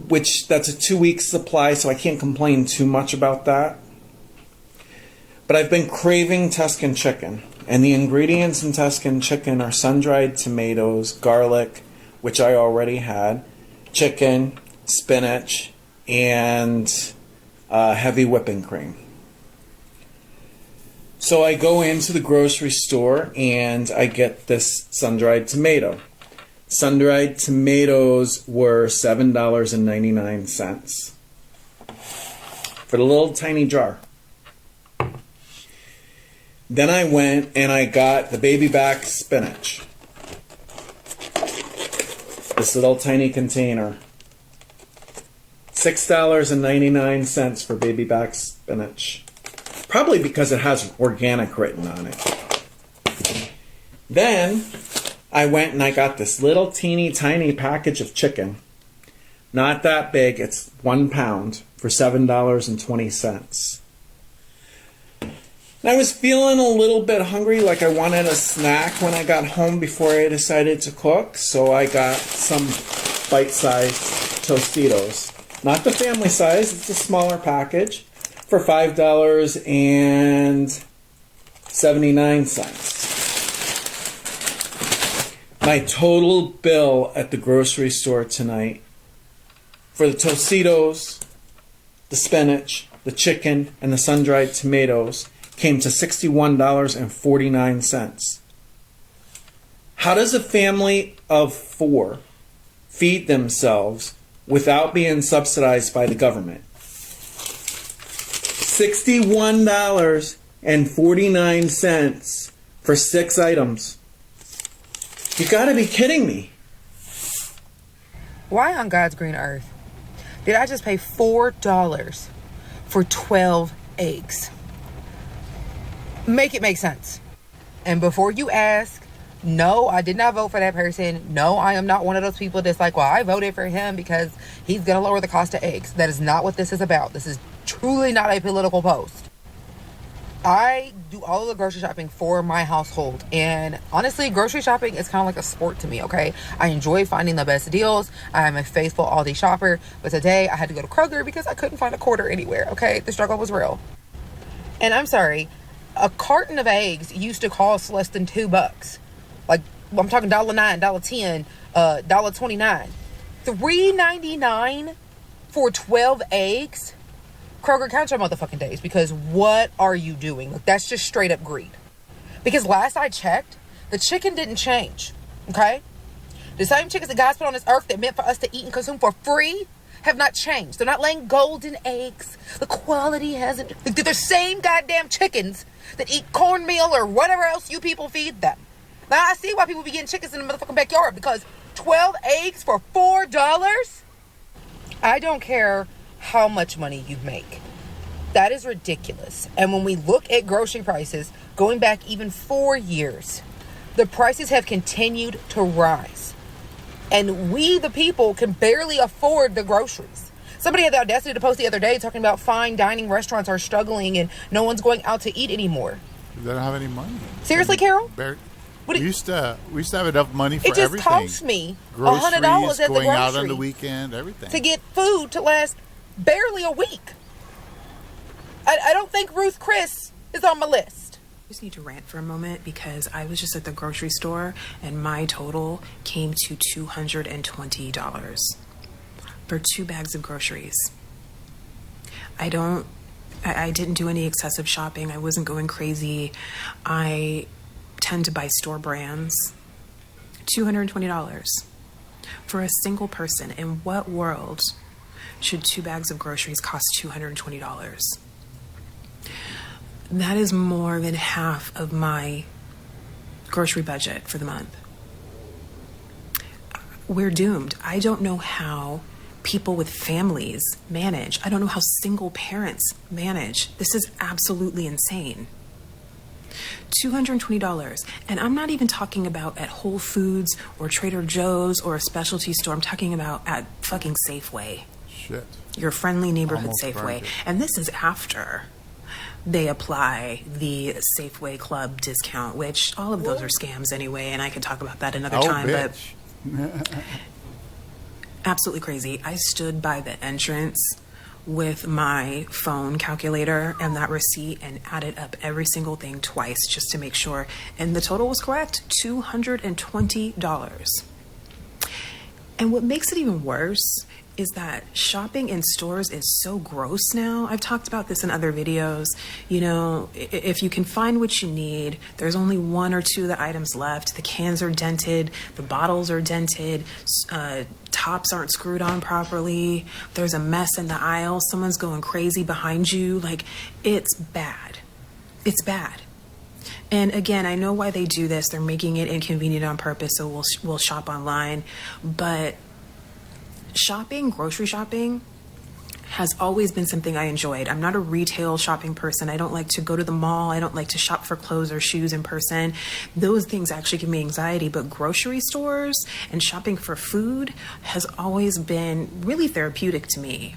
Which, that's a 2-week supply, so I can't complain too much about that. But I've been craving Tuscan chicken. And the ingredients in Tuscan chicken are sun-dried tomatoes, garlic, which I already had, chicken, spinach, and heavy whipping cream. So I go into the grocery store and I get this sun-dried tomato. Sun-dried tomatoes were $7.99 for the little tiny jar. Then I went and I got the baby back spinach. This little tiny container. $6.99 for baby back spinach. Probably because it has organic written on it. Then I went and I got this little teeny tiny package of chicken. Not that big, it's 1 pound for $7.20. And I was feeling a little bit hungry, like I wanted a snack when I got home before I decided to cook. So I got some bite-sized Tostitos. Not the family size, it's a smaller package for $5.79. My total bill at the grocery store tonight for the Tostitos, the spinach, the chicken, and the sun-dried tomatoes came to $61.49. How does a family of 4 feed themselves without being subsidized by the government? $61.49 for 6 items. You gotta be kidding me. Why on God's green earth did I just pay $4 for 12 eggs? Make it make sense. And before you ask, no, I did not vote for that person. No, I am not one of those people that's like, well, I voted for him because he's going to lower the cost of eggs. That is not what this is about. This is truly not a political post. I do all of the grocery shopping for my household. And honestly, grocery shopping is kind of like a sport to me, okay? I enjoy finding the best deals. I am a faithful Aldi shopper. But today I had to go to Kroger because I couldn't find a quarter anywhere, okay? The struggle was real. And I'm sorry, a carton of eggs used to cost less than $2. Like, I'm talking $1.09, $1.10, $1.29. $3.99 for 12 eggs? Kroger, count your motherfucking days, because what are you doing? Like, that's just straight up greed. Because last I checked, the chicken didn't change, okay? The same chickens that God's put on this earth that meant for us to eat and consume for free have not changed. They're not laying golden eggs. The quality hasn't. They're the same goddamn chickens that eat cornmeal or whatever else you people feed them. Now, I see why people be getting chickens in the motherfucking backyard, because 12 eggs for $4? I don't care how much money you make. That is ridiculous. And when we look at grocery prices, going back even 4 years, the prices have continued to rise. And we, the people, can barely afford the groceries. Somebody had the audacity to post the other day talking about fine dining restaurants are struggling and no one's going out to eat anymore. They don't have any money. Seriously, Carol? We used to have enough money for it just everything. costs me Groceries, $100 at the going out on grocery the weekend, everything. to get food to last barely a week. I don't think Ruth Chris is on my list. I just need to rant for a moment because I was just at the grocery store and my total came to $220 for 2 bags of groceries. I didn't do any excessive shopping. I wasn't going crazy. I tend to buy store brands. $220 for a single person. In what world should 2 bags of groceries cost $220? That is more than half of my grocery budget for the month. We're doomed. I don't know how people with families manage. I don't know how single parents manage. This is absolutely insane. $220. And I'm not even talking about at Whole Foods or Trader Joe's or a specialty store. I'm talking about at fucking Safeway. Shit. Your friendly neighborhood Almost Safeway. burned it. And this is after they apply the Safeway Club discount, which all of those are scams anyway, and I could talk about that another time, bitch. but absolutely crazy. I stood by the entrance with my phone calculator and that receipt and added up every single thing twice just to make sure, and the total was correct, $220. And what makes it even worse is that shopping in stores is so gross now. I've talked about this in other videos. You know, if you can find what you need, there's only 1 or 2 of the items left. The cans are dented, the bottles are dented, tops aren't screwed on properly. There's a mess in the aisle. Someone's going crazy behind you. Like, it's bad. It's bad. And again, I know why they do this. They're making it inconvenient on purpose, so we'll shop online. But grocery shopping, has always been something I enjoyed. I'm not a retail shopping person. I don't like to go to the mall. I don't like to shop for clothes or shoes in person. Those things actually give me anxiety. But grocery stores and shopping for food has always been really therapeutic to me.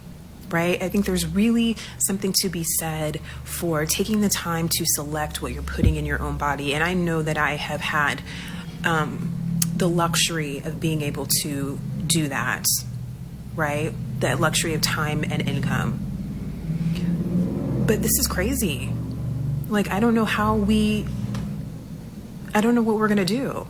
Right? I think there's really something to be said for taking the time to select what you're putting in your own body. And I know that I have had the luxury of being able to do that. Right? That luxury of time and income. But this is crazy. Like, I don't know what we're going to do.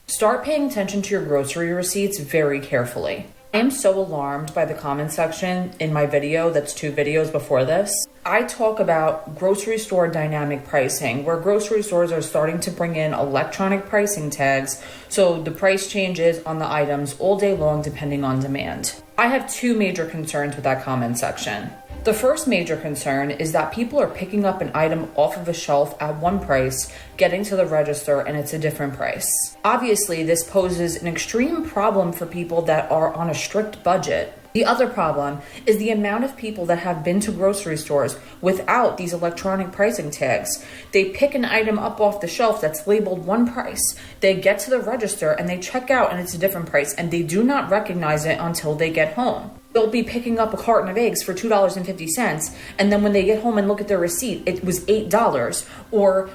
Start paying attention to your grocery receipts very carefully. I am so alarmed by the comment section in my video that's 2 videos before this. I talk about grocery store dynamic pricing, where grocery stores are starting to bring in electronic pricing tags, so the price changes on the items all day long depending on demand. I have 2 major concerns with that comment section. The first major concern is that people are picking up an item off of a shelf at one price, getting to the register, and it's a different price. Obviously, this poses an extreme problem for people that are on a strict budget. The other problem is the amount of people that have been to grocery stores without these electronic pricing tags. They pick an item up off the shelf that's labeled one price. They get to the register and they check out and it's a different price, and they do not recognize it until they get home. They'll be picking up a carton of eggs for $2.50, and then when they get home and look at their receipt, it was $8. Or,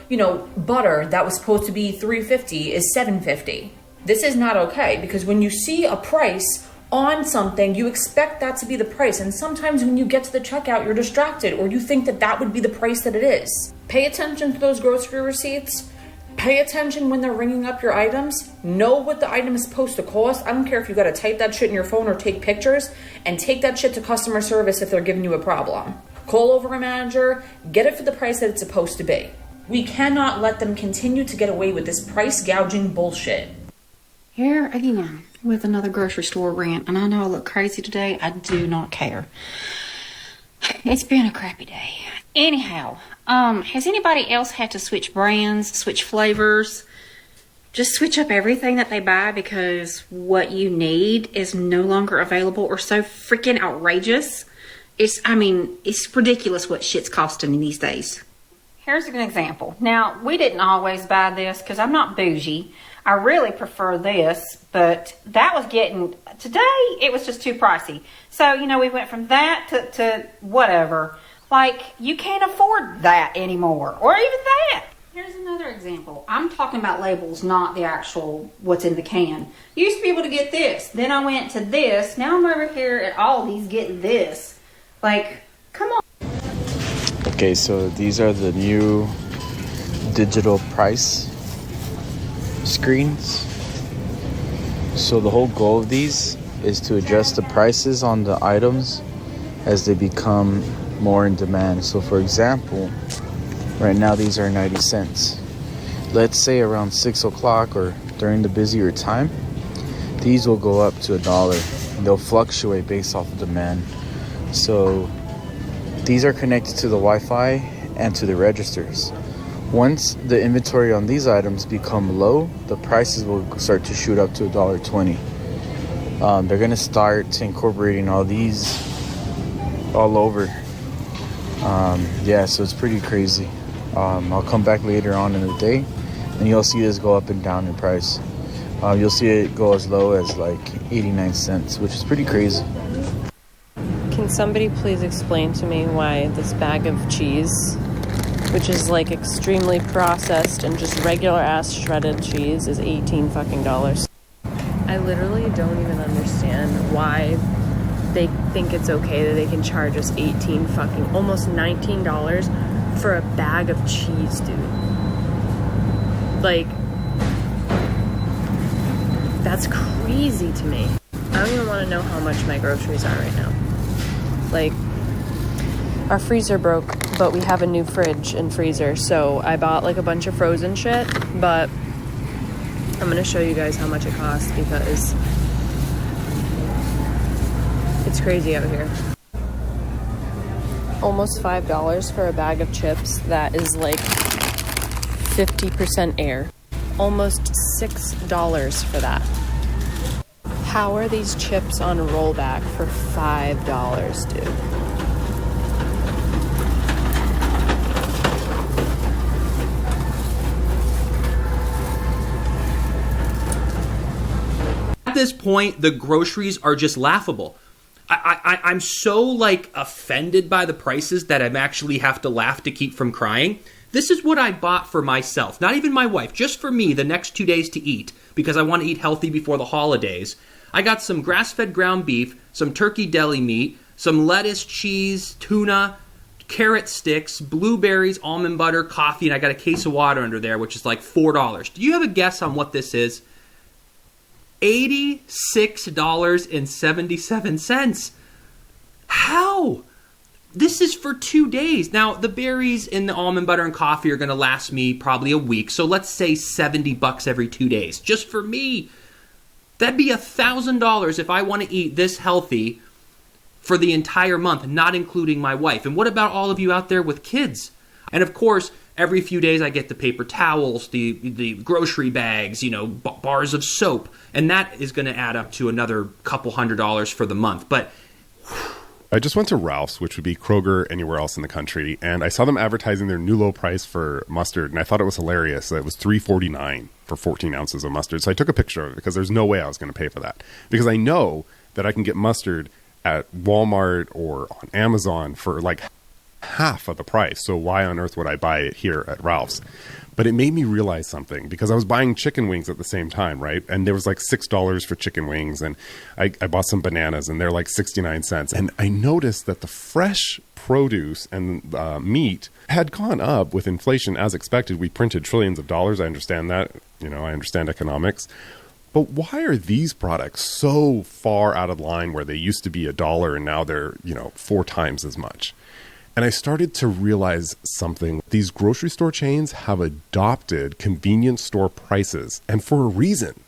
butter that was supposed to be $3.50 is $7.50. This is not okay, because when you see a price on something, you expect that to be the price, and sometimes when you get to the checkout, you're distracted, or you think that that would be the price that it is. Pay attention to those grocery receipts. Pay attention when they're ringing up your items. Know what the item is supposed to cost. I don't care if you got to type that shit in your phone or take pictures, and take that shit to customer service if they're giving you a problem. Call over a manager, get it for the price that it's supposed to be. We cannot let them continue to get away with this price gouging bullshit. Here again with another grocery store rant, and I know I look crazy today. I do not care. It's been a crappy day. Anyhow, has anybody else had to switch brands, switch flavors, just switch up everything that they buy because what you need is no longer available or so freaking outrageous? It's ridiculous what shit's costing these days. Here's an example. Now, we didn't always buy this because I'm not bougie. I really prefer this, but that was today it was just too pricey. So, we went from that to whatever. Like, you can't afford that anymore, or even that. Here's another example. I'm talking about labels, not the actual what's in the can. You used to be able to get this. Then I went to this. Now I'm over here at Aldi's getting this. Like, come on. Okay, so these are the new digital price screens. So the whole goal of these is to adjust the prices on the items as they become more in demand. So for example, right now these are 90 cents. Let's say around 6 o'clock or during the busier time, these will go up to $1. They'll fluctuate based off of demand. So these are connected to the Wi-Fi and to the registers. Once the inventory on these items become low, the prices will start to shoot up to $1.20. They're going to start incorporating all these all over. Yeah, so it's pretty crazy. I'll come back later on in the day and you'll see this go up and down in price. You'll see it go as low as like 89 cents, which is pretty crazy. Can somebody please explain to me why this bag of cheese, which is like extremely processed and just regular ass shredded cheese, is $18 fucking dollars? I literally don't even understand why they think it's okay that they can charge us almost $19 for a bag of cheese, dude. Like, that's crazy to me. I don't even want to know how much my groceries are right now. Like, our freezer broke, but we have a new fridge and freezer, so I bought like a bunch of frozen shit, but I'm gonna show you guys how much it costs because it's crazy out here. Almost $5 for a bag of chips that is like 50% air. Almost $6 for that. How are these chips on rollback for $5, dude? At this point, the groceries are just laughable. I'm so like offended by the prices that I'm actually have to laugh to keep from crying. This is what I bought for myself, not even my wife, just for me the next 2 days to eat because I want to eat healthy before the holidays. I got some grass-fed ground beef, some turkey deli meat, some lettuce, cheese, tuna, carrot sticks, blueberries, almond butter, coffee, and I got a case of water under there, which is like $4. Do you have a guess on what this is? $86.77. How? This is for 2 days. Now, the berries and the almond butter and coffee are going to last me probably a week. So let's say $70 every 2 days. Just for me. That'd be $1,000 if I want to eat this healthy for the entire month, not including my wife. And what about all of you out there with kids? And of course, every few days I get the paper towels, the grocery bags, bars of soap. And that is going to add up to another couple $100 for the month. But I just went to Ralph's, which would be Kroger anywhere else in the country, and I saw them advertising their new low price for mustard, and I thought it was hilarious. It was $3.49 for 14 ounces of mustard. So I took a picture of it because there's no way I was going to pay for that. Because I know that I can get mustard at Walmart or on Amazon for like half of the price. So why on earth would I buy it here at Ralph's? But it made me realize something because I was buying chicken wings at the same time, right? And there was like $6 for chicken wings. And I bought some bananas and they're like 69 cents. And I noticed that the fresh produce and meat had gone up with inflation as expected. We printed trillions of dollars. I understand that. I understand economics. But why are these products so far out of line where they used to be $1 and now they're, 4 times as much? And I started to realize something. These grocery store chains have adopted convenience store prices, and for a reason.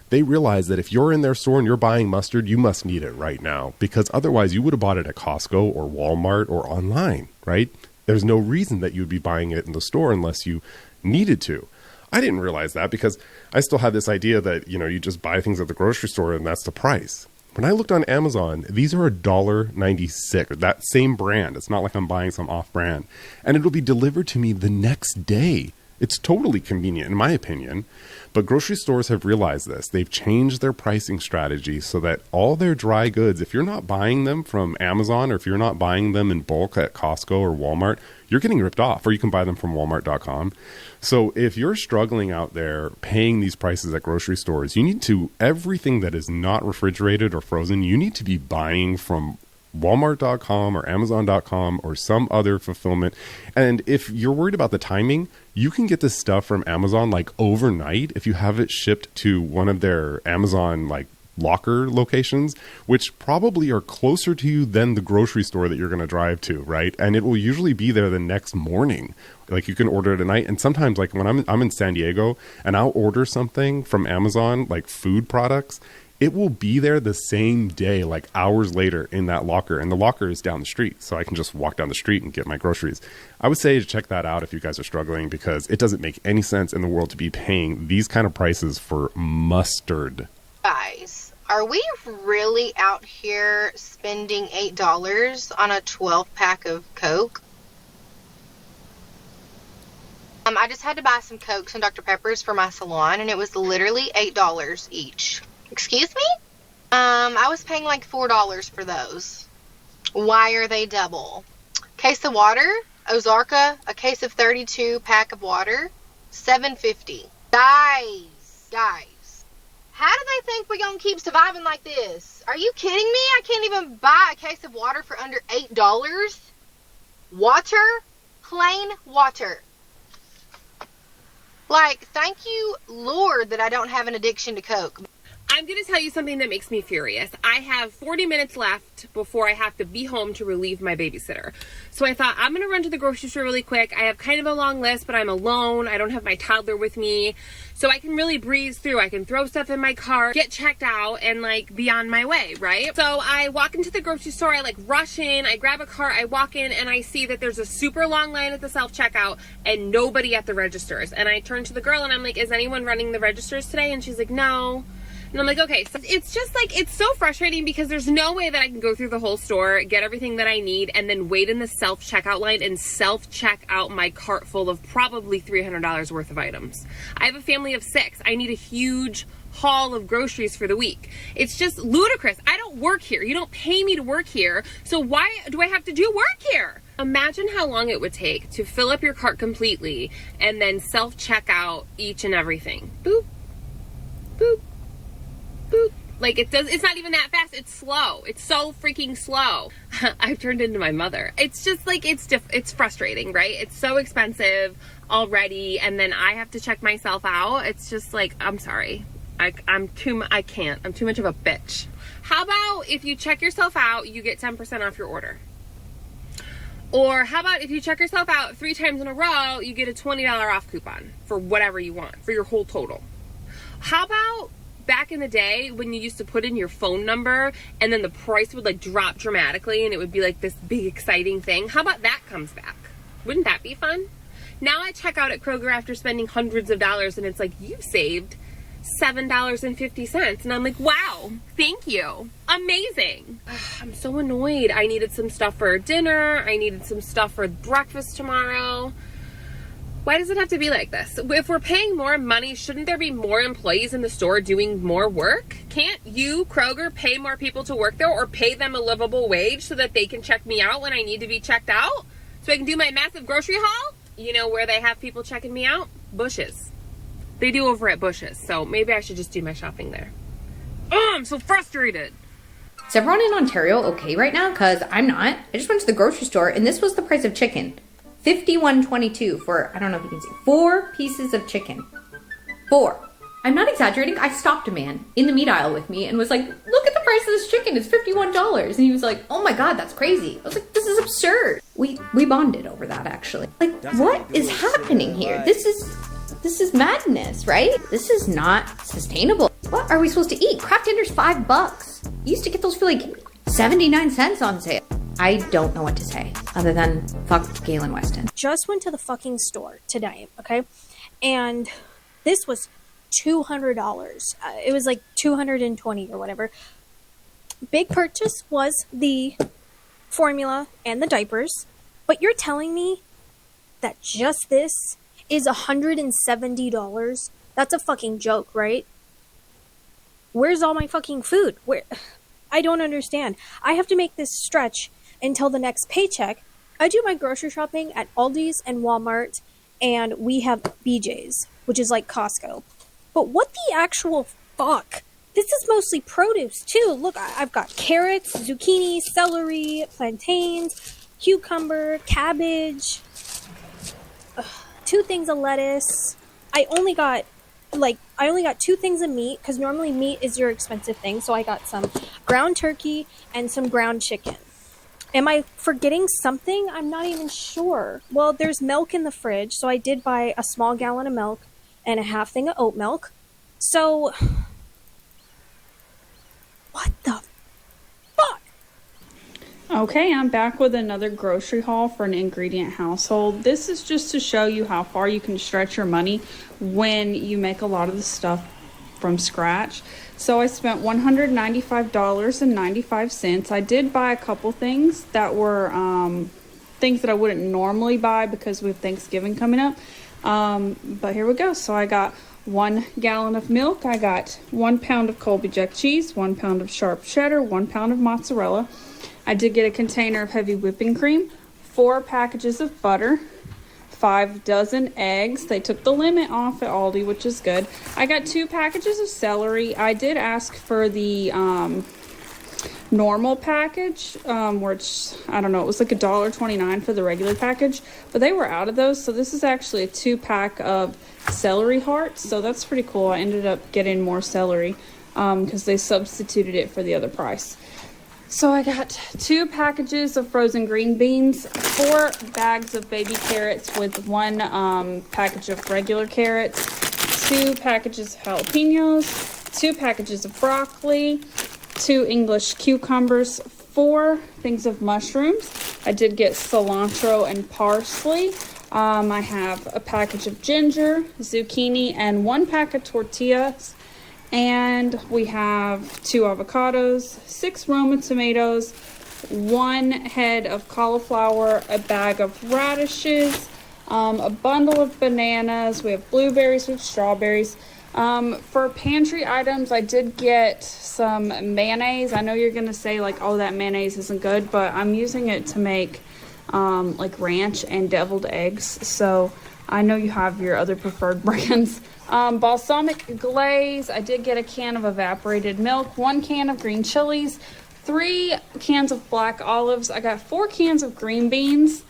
They realize that if you're in their store and you're buying mustard, you must need it right now, because otherwise you would have bought it at Costco or Walmart or online, right? There's no reason that you'd be buying it in the store unless you needed to. I didn't realize that because I still had this idea that, you just buy things at the grocery store and that's the price. When I looked on Amazon, these are $1.96. That same brand. It's not like I'm buying some off-brand. And it'll be delivered to me the next day It's totally convenient, in my opinion. But grocery stores have realized this. They've changed their pricing strategy so that all their dry goods, if you're not buying them from Amazon or if you're not buying them in bulk at Costco or Walmart, you're getting ripped off, or you can buy them from Walmart.com. So if you're struggling out there paying these prices at grocery stores, you need to, everything that is not refrigerated or frozen, you need to be buying from Walmart.com or Amazon.com or some other fulfillment. And if you're worried about the timing, you can get this stuff from Amazon like overnight if you have it shipped to one of their Amazon like locker locations, which probably are closer to you than the grocery store that you're going to drive to, right? And it will usually be there the next morning. Like you can order it at night. And sometimes like when I'm in San Diego and I'll order something from Amazon, like food products, it will be there the same day, like hours later in that locker. And the locker is down the street, so I can just walk down the street and get my groceries. I would say to check that out if you guys are struggling, because it doesn't make any sense in the world to be paying these kind of prices for mustard. Guys, are we really out here spending $8 on a 12-pack of Coke? I just had to buy some Cokes and Dr. Peppers for my salon, and it was literally $8 each. Excuse me? I was paying like $4 for those. Why are they double? Case of water, Ozarka, a case of 32 pack of water, $7.50. Guys, how do they think we're gonna keep surviving like this? Are you kidding me? I can't even buy a case of water for under $8. Water, plain water. Like, thank you, Lord, that I don't have an addiction to Coke. I'm going to tell you something that makes me furious. I have 40 minutes left before I have to be home to relieve my babysitter. So I thought, I'm going to run to the grocery store really quick. I have kind of a long list, but I'm alone. I don't have my toddler with me. So I can really breeze through. I can throw stuff in my car, get checked out, and like be on my way, right? So I walk into the grocery store, I like rush in, I grab a cart, I walk in, and I see that there's a super long line at the self-checkout and nobody at the registers. And I turn to the girl and I'm like, is anyone running the registers today? And she's like, no. And I'm like, okay, so it's just like, it's so frustrating because there's no way that I can go through the whole store, get everything that I need, and then wait in the self-checkout line and self-check out my cart full of probably $300 worth of items. I have a family of 6. I need a huge haul of groceries for the week. It's just ludicrous. I don't work here. You don't pay me to work here. So why do I have to do work here? Imagine how long it would take to fill up your cart completely and then self-check out each and everything. Boop, boop, boop. Like it's not even that fast. It's slow. It's so freaking slow. I've turned into my mother. It's just like, it's frustrating, right? It's so expensive already. And then I have to check myself out. It's just like, I'm sorry. I'm too much of a bitch. How about if you check yourself out, you get 10% off your order? Or how about if you check yourself out 3 times in a row, you get a $20 off coupon for whatever you want, for your whole total? How about back in the day when you used to put in your phone number and then the price would like drop dramatically and it would be like this big exciting thing? How about that comes back? Wouldn't that be fun? Now I check out at Kroger after spending hundreds of dollars and it's like, you saved $7.50. And I'm like, wow, thank you. Amazing. I'm so annoyed. I needed some stuff for dinner. I needed some stuff for breakfast tomorrow. Why does it have to be like this? If we're paying more money, shouldn't there be more employees in the store doing more work? Can't you, Kroger, pay more people to work there or pay them a livable wage so that they can check me out when I need to be checked out? So I can do my massive grocery haul? You know where they have people checking me out? Bush's. They do over at Bush's, so maybe I should just do my shopping there. Oh, I'm so frustrated. Is everyone in Ontario okay right now? Because I'm not. I just went to the grocery store, and this was the price of chicken. $51.22 for, I don't know if you can see, 4 pieces of chicken. 4. I'm not exaggerating. I stopped a man in the meat aisle with me and was like, look at the price of this chicken. It's $51. And he was like, oh my God, that's crazy. I was like, this is absurd. We bonded over that, actually. Like, what is happening here? This is madness, right? This is not sustainable. What are we supposed to eat? Kraft Dinner's $5. You used to get those for like 79 cents on sale. I don't know what to say other than fuck Galen Weston. Just went to the fucking store today, okay? And this was $200. It was like $220 or whatever. Big purchase was the formula and the diapers. But you're telling me that just this is $170. That's a fucking joke, right? Where's all my fucking food? Where? I don't understand. I have to make this stretch until the next paycheck. I do my grocery shopping at Aldi's and Walmart, and we have BJ's, which is like Costco. But what the actual fuck? This is mostly produce, too. Look, I've got carrots, zucchini, celery, plantains, cucumber, cabbage, 2 things of lettuce. I only got 2 things of meat, because normally meat is your expensive thing. So I got some ground turkey and some ground chicken. Am I forgetting something? I'm not even sure. Well, there's milk in the fridge, so I did buy a small gallon of milk and a half thing of oat milk. So, what the fuck? Okay, I'm back with another grocery haul for an ingredient household. This is just to show you how far you can stretch your money when you make a lot of the stuff from scratch. So I spent $195.95. I did buy a couple things that were things that I wouldn't normally buy because we have Thanksgiving coming up. But here we go. So I got 1 gallon of milk. I got 1 pound of Colby Jack cheese, 1 pound of sharp cheddar, 1 pound of mozzarella. I did get a container of heavy whipping cream, 4 packages of butter, 5 dozen eggs. They took the limit off at Aldi, which is good. I got 2 packages of celery. I did ask for the normal package, which, I don't know, it was like $1.29 for the regular package, but they were out of those. So this is actually a 2-pack of celery hearts. So that's pretty cool. I ended up getting more celery because they substituted it for the other price. So I got 2 packages of frozen green beans, 4 bags of baby carrots with 1 package of regular carrots, 2 packages of jalapenos, 2 packages of broccoli, 2 English cucumbers, 4 things of mushrooms. I did get cilantro and parsley. I have a package of ginger, zucchini, and 1 pack of tortillas. And we have 2 avocados, 6 Roma tomatoes, 1 head of cauliflower, a bag of radishes, a bundle of bananas. We have blueberries with strawberries. For pantry items, I did get some mayonnaise. I know you're going to say like, oh, that mayonnaise isn't good, but I'm using it to make like ranch and deviled eggs. So I know you have your other preferred brands. Balsamic glaze. I did get a can of evaporated milk, 1 can of green chilies, 3 cans of black olives. I got 4 cans of green beans.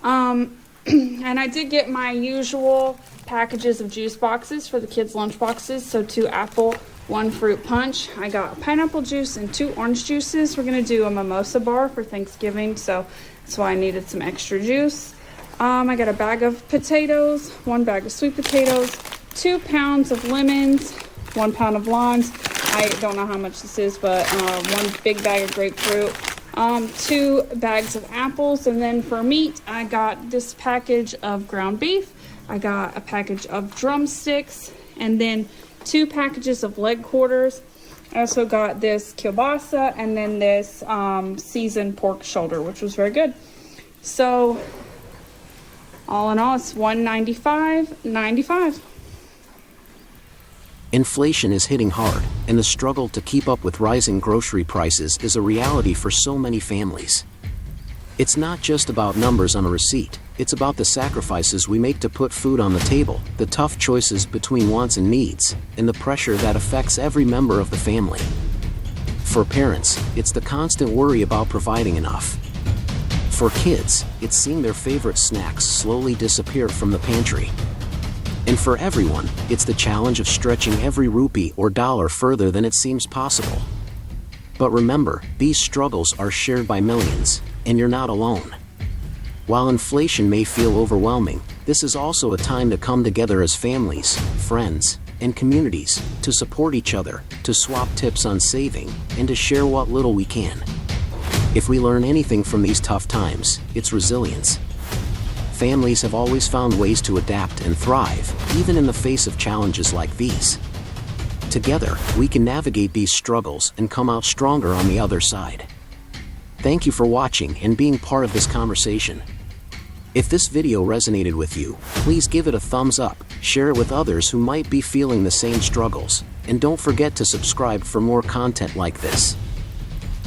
And I did get my usual packages of juice boxes for the kids' lunch boxes. So 2 apple, 1 fruit punch. I got pineapple juice and 2 orange juices. We're going to do a mimosa bar for Thanksgiving, so that's why I needed some extra juice. I got a bag of potatoes, 1 bag of sweet potatoes, 2 pounds of lemons, 1 pound of limes. I don't know how much this is, but 1 big bag of grapefruit, 2 bags of apples. And then for meat, I got this package of ground beef. I got a package of drumsticks, and then 2 packages of leg quarters. I also got this kielbasa and then this seasoned pork shoulder, which was very good. So all in all, it's $195.95. Inflation is hitting hard, and the struggle to keep up with rising grocery prices is a reality for so many families. It's not just about numbers on a receipt, it's about the sacrifices we make to put food on the table, the tough choices between wants and needs, and the pressure that affects every member of the family. For parents, it's the constant worry about providing enough. For kids, it's seeing their favorite snacks slowly disappear from the pantry. And for everyone, it's the challenge of stretching every rupee or dollar further than it seems possible. But remember, these struggles are shared by millions, and you're not alone. While inflation may feel overwhelming, this is also a time to come together as families, friends, and communities to support each other, to swap tips on saving, and to share what little we can. If we learn anything from these tough times, it's resilience. Families have always found ways to adapt and thrive, even in the face of challenges like these. Together, we can navigate these struggles and come out stronger on the other side. Thank you for watching and being part of this conversation. If this video resonated with you, please give it a thumbs up, share it with others who might be feeling the same struggles, and don't forget to subscribe for more content like this.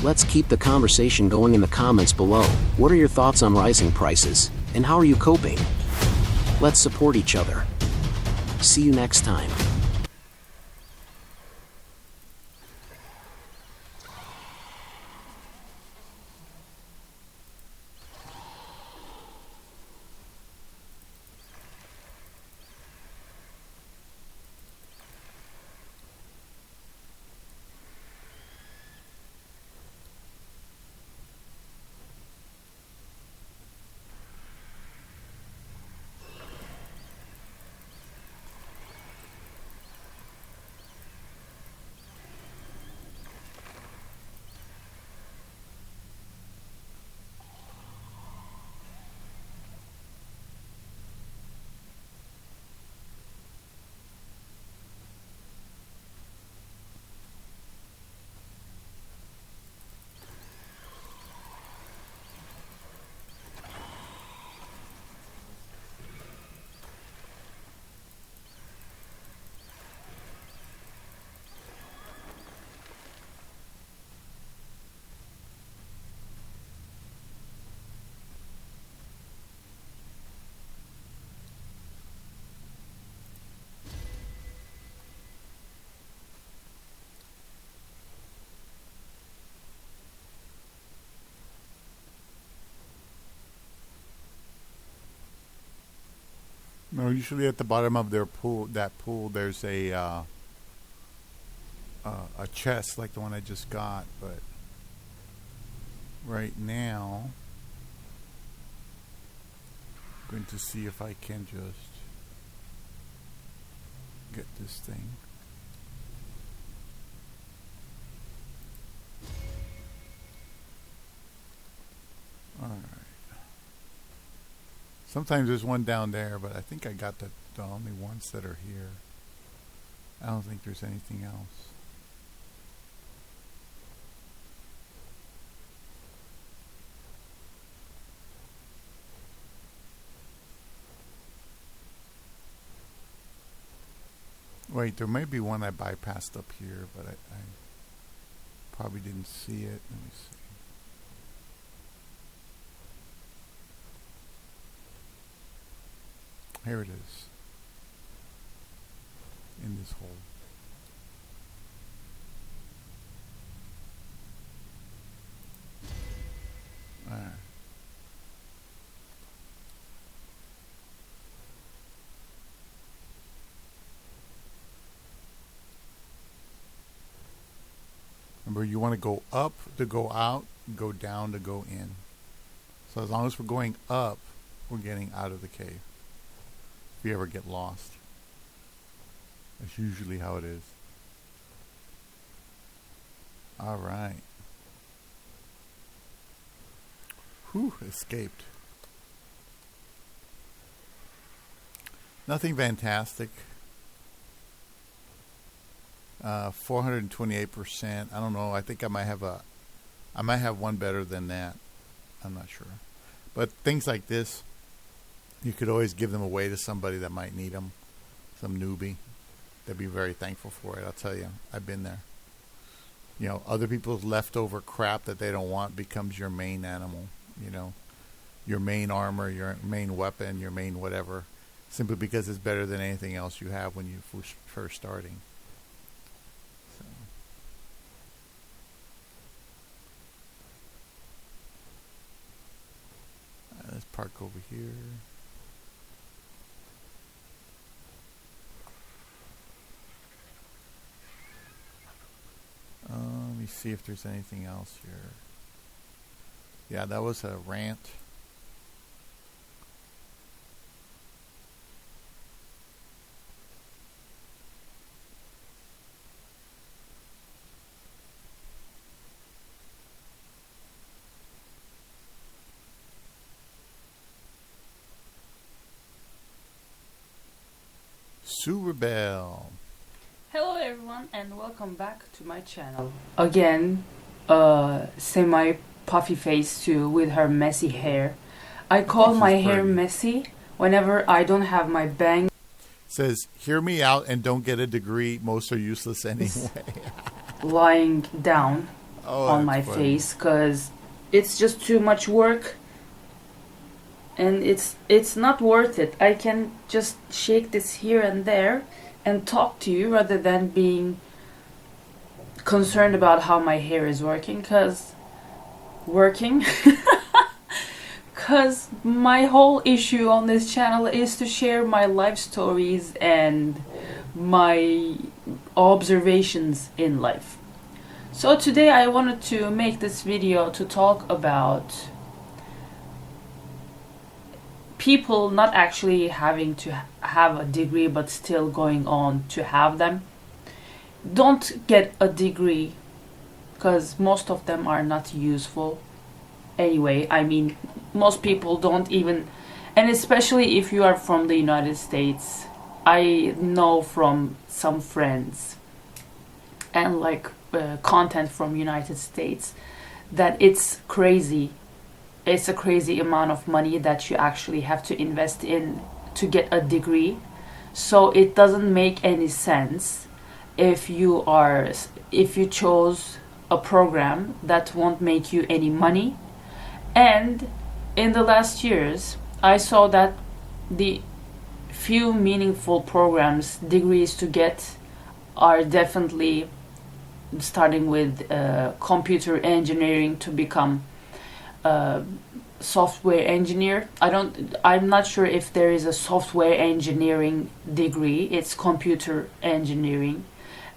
Let's keep the conversation going in the comments below. What are your thoughts on rising prices, and how are you coping? Let's support each other. See you next time. No, usually at the bottom of their pool, there's a chest like the one I just got, but right now I'm going to see if I can just get this thing. Alright. Sometimes there's one down there, but I think I got the only ones that are here. I don't think there's anything else. Wait, there may be one I bypassed up here, but I probably didn't see it. Let me see. Here it is. In this hole. Alright. Remember, you want to go up to go out, go down to go in. So as long as we're going up, we're getting out of the cave. If you ever get lost. That's usually how it is. Alright. Whew, escaped. Nothing fantastic. 428%. I don't know. I think I might have one better than that. I'm not sure. But things like this, you could always give them away to somebody that might need them. Some newbie. They'd be very thankful for it. I'll tell you. I've been there. You know, other people's leftover crap that they don't want becomes your main animal. You know, your main armor, your main weapon, your main whatever. Simply because it's better than anything else you have when you're first starting. So. Let's park over here. Let me see if there's anything else here. Yeah, that was a rant. Super Bell. Hello everyone and welcome back to my channel. Again, semi puffy face too with her messy hair. I call my she's hair pretty. messy whenever I don't have my bang Says, hear me out and don't get a degree. Most are useless anyway. lying down Oh, on my that's funny. face because it's just too much work and it's not worth it. I can just shake this here and there and talk to you rather than being concerned about how my hair is working because my whole issue on this channel is to share my life stories and my observations in life. So today I wanted to make this video to talk about people not actually having to have a degree but still going on to have them. Don't get a degree because most of them are not useful anyway. I mean, most people don't even, and especially if you are from the United States, I know from some friends and like content from United States that it's crazy. It's a crazy amount of money that you actually have to invest in to get a degree. So it doesn't make any sense if you chose a program that won't make you any money. And in the last years, I saw that the few meaningful programs, degrees to get, are definitely starting with computer engineering to become a software engineer. I'm not sure if there is a software engineering degree. It's computer engineering,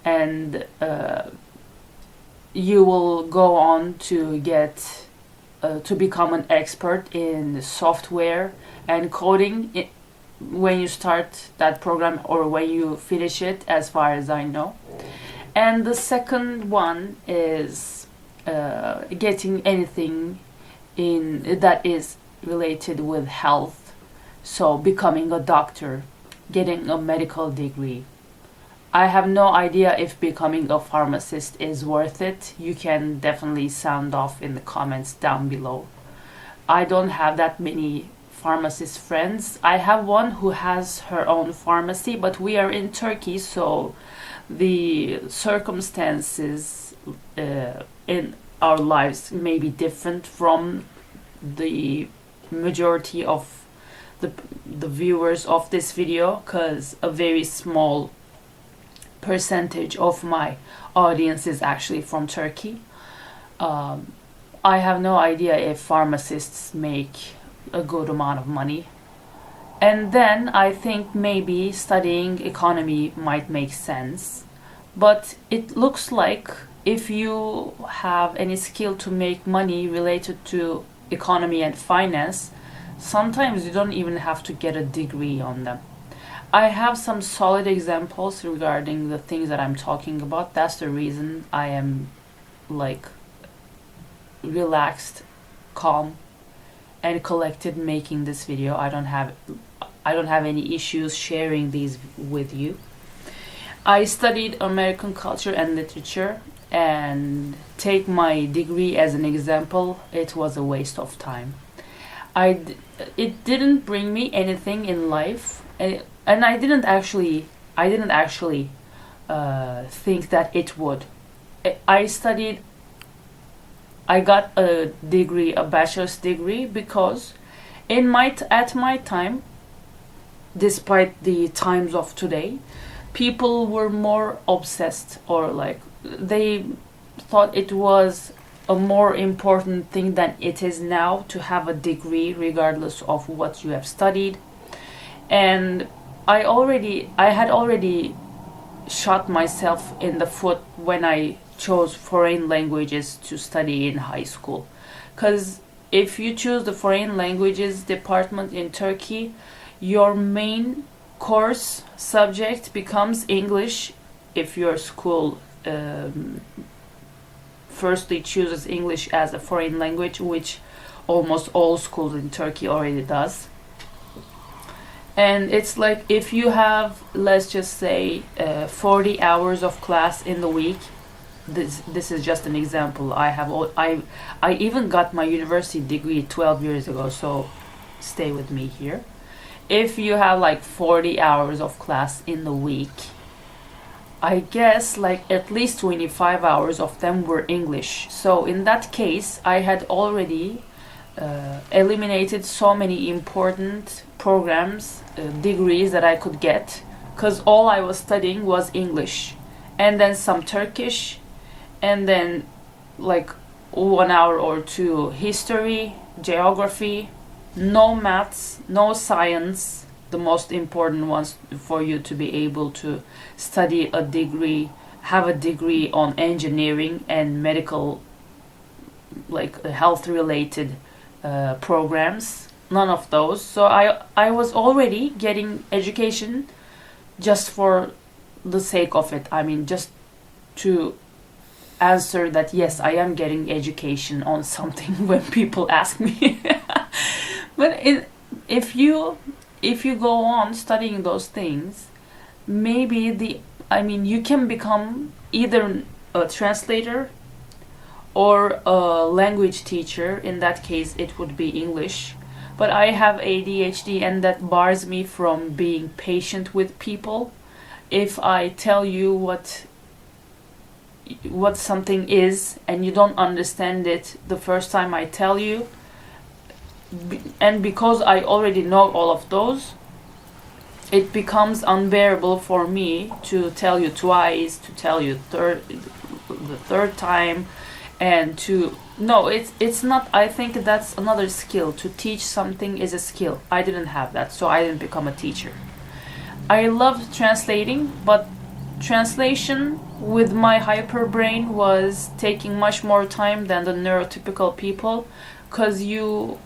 and you will go on to get to become an expert in software and coding when you start that program or when you finish it, as far as I know. And the second one is getting anything in that is related with health, so becoming a doctor, getting a medical degree. I have no idea if becoming a pharmacist is worth it. You can definitely sound off in the comments down below. I don't have that many pharmacist friends. I have one who has her own pharmacy, but we are in Turkey, so the circumstances in our lives may be different from the majority of the viewers of this video, because a very small percentage of my audience is actually from Turkey. I have no idea if pharmacists make a good amount of money. And then I think maybe studying economy might make sense. But it looks like if you have any skill to make money related to economy and finance, sometimes you don't even have to get a degree on them. I have some solid examples regarding the things that I'm talking about. That's the reason I am like relaxed, calm, and collected making this video. I don't have any issues sharing these with you. I studied American culture and literature, and take my degree as an example, it was a waste of time. It didn't bring me anything in life, and I didn't actually think that it would. I got a degree, a bachelor's degree, because at my time, despite the times of today, people were more obsessed, or like they thought it was a more important thing than it is now to have a degree regardless of what you have studied. And I had already shot myself in the foot when I chose foreign languages to study in high school, because if you choose the foreign languages department in Turkey, your main course subject becomes English if your school firstly chooses English as a foreign language, which almost all schools in Turkey already does. And it's like if you have, let's just say, 40 hours of class in the week. This is just an example. I even got my university degree 12 years ago, so stay with me here. If you have like 40 hours of class in the week, I guess like at least 25 hours of them were English. So in that case, I had already eliminated so many important programs, degrees that I could get, because all I was studying was English, and then some Turkish, and then like 1 hour or two history, geography, no maths, no science, the most important ones for you to be able to study a degree, have a degree on engineering and medical, like health related programs. None of those. So I was already getting education just for the sake of it. I mean, just to answer that yes, I am getting education on something when people ask me. But if you go on studying those things, maybe you can become either a translator or a language teacher. In that case, it would be English. But I have ADHD, and that bars me from being patient with people. If I tell you what something is and you don't understand it the first time I tell you, and because I already know all of those, it becomes unbearable for me to tell you twice, to tell you the third time, and it's not. I think that's another skill. To teach something is a skill. I didn't have that, so I didn't become a teacher. I loved translating, but translation with my hyper brain was taking much more time than the neurotypical people, because you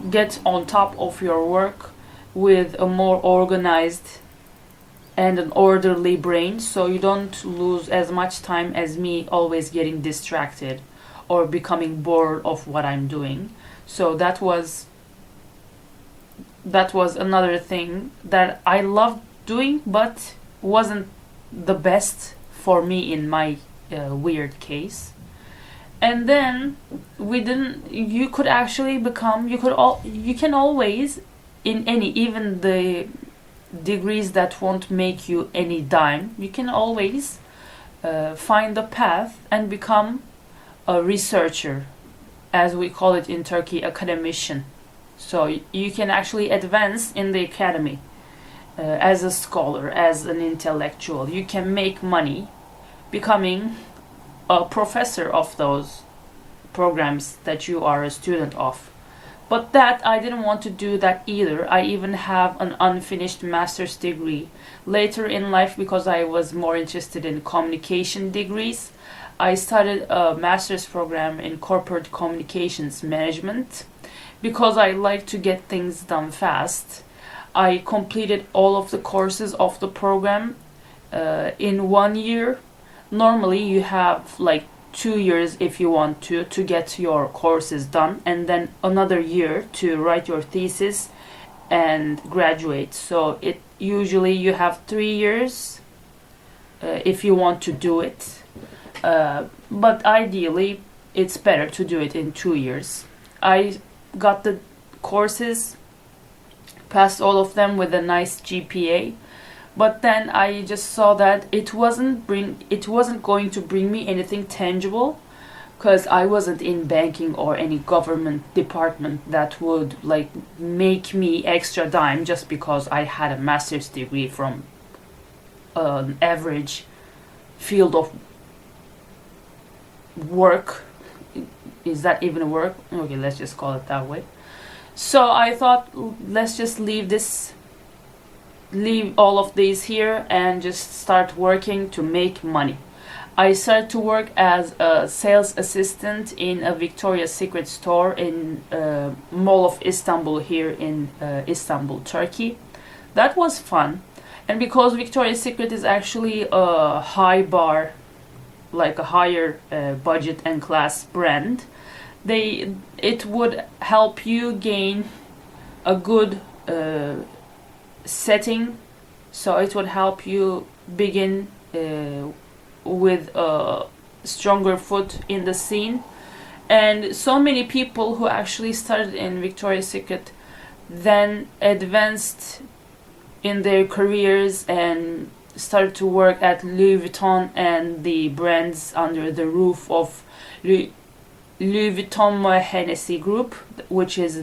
get on top of your work with a more organized and an orderly brain, so you don't lose as much time as me always getting distracted or becoming bored of what I'm doing. So that was another thing that I loved doing, but wasn't the best for me in my weird case. And then you can always, in any, even the degrees that won't make you any dime, you can always find a path and become a researcher, as we call it in Turkey, academician. So you can actually advance in the academy as a scholar, as an intellectual. You can make money becoming a professor of those programs that you are a student of. But that I didn't want to do that either. I even have an unfinished master's degree. Later in life, because I was more interested in communication degrees, I started a master's program in corporate communications management because I like to get things done fast. I completed all of the courses of the program in 1 year. Normally you have like 2 years if you want to get your courses done, and then another year to write your thesis and graduate. So it usually you have 3 years if you want to do it, but ideally it's better to do it in 2 years. I got the courses, passed all of them with a nice GPA, but then I just saw that it wasn't going to bring me anything tangible, because I wasn't in banking or any government department that would like make me extra dime just because I had a master's degree from an average field of work. Is that even work? Okay, let's just call it that way. So I thought, let's just leave all of these here and just start working to make money. I started to work as a sales assistant in a Victoria's Secret store in Mall of Istanbul here in Istanbul, Turkey. That was fun. And because Victoria's Secret is actually a high bar, like a higher budget and class brand, it would help you gain a good setting, so it would help you begin with a stronger foot in the scene, And so many people who actually started in Victoria's Secret then advanced in their careers and started to work at Louis Vuitton and the brands under the roof of Louis Vuitton Hennessy Group, which is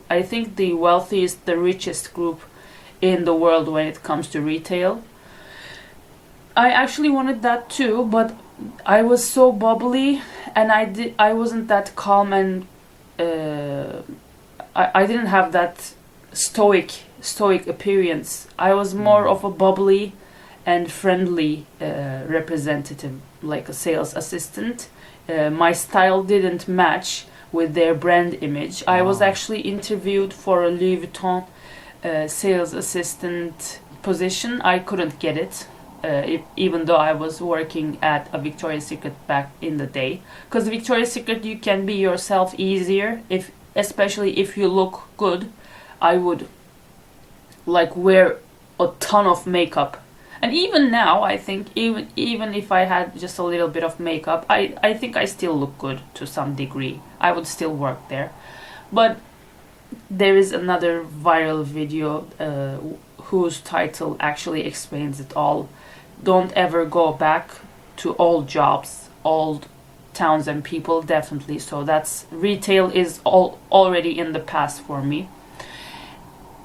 I think the wealthiest, the richest group in the world when it comes to retail. I actually wanted that too, but I was so bubbly and I wasn't that calm, and I didn't have that stoic appearance. I was more of a bubbly and friendly representative, like a sales assistant. My style didn't match with their brand image. I was actually interviewed for a Louis Vuitton sales assistant position. I couldn't get it, even though I was working at a Victoria's Secret back in the day. Because Victoria's Secret, you can be yourself easier, especially if you look good. I would like wear a ton of makeup. And even now, I think, even if I had just a little bit of makeup, I think I still look good to some degree. I would still work there. But there is another viral video whose title actually explains it all. Don't ever go back to old jobs, old towns and people, definitely. So that's, retail is already in the past for me.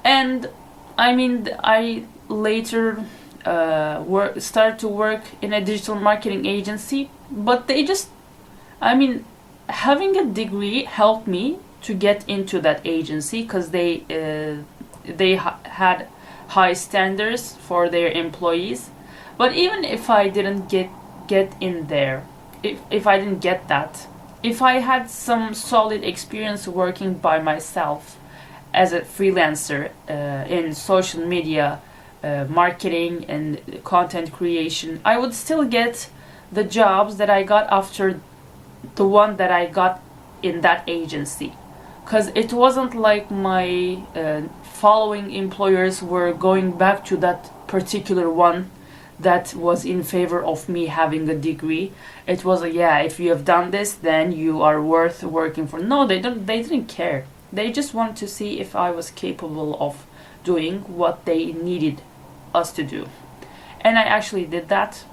And I mean, I later started to work in a digital marketing agency, but they just, I mean, having a degree helped me to get into that agency because they had high standards for their employees. But even if I didn't get in there, if I didn't get that, if I had some solid experience working by myself as a freelancer in social media, marketing and content creation, I would still get the jobs that I got after the one that I got in that agency. Because it wasn't like my following employers were going back to that particular one that was in favor of me having a degree. It was if you have done this, then you are worth working for. No, they didn't care. They just wanted to see if I was capable of doing what they needed us to do. And I actually did that.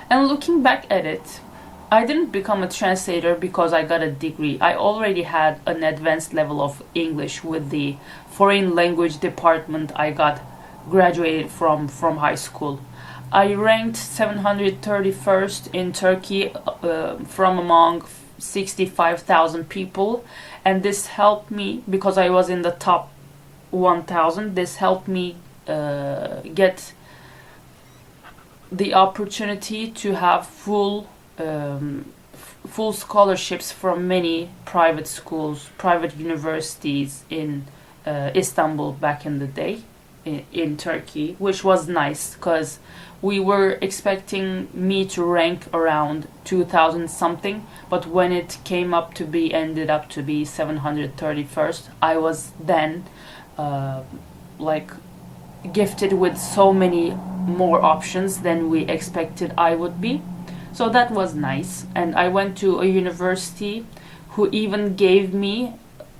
And looking back at it, I didn't become a translator because I got a degree. I already had an advanced level of English with the foreign language department I got graduated from high school. I ranked 731st in Turkey from among 65,000 people, and this helped me because I was in the top 1,000. This helped me get the opportunity to have full scholarships from many private schools, private universities in Istanbul back in the day in Turkey, which was nice because we were expecting me to rank around 2,000 something, but when it ended up to be 731st, I was then gifted with so many more options than we expected I would be. So that was nice. And I went to a university who even gave me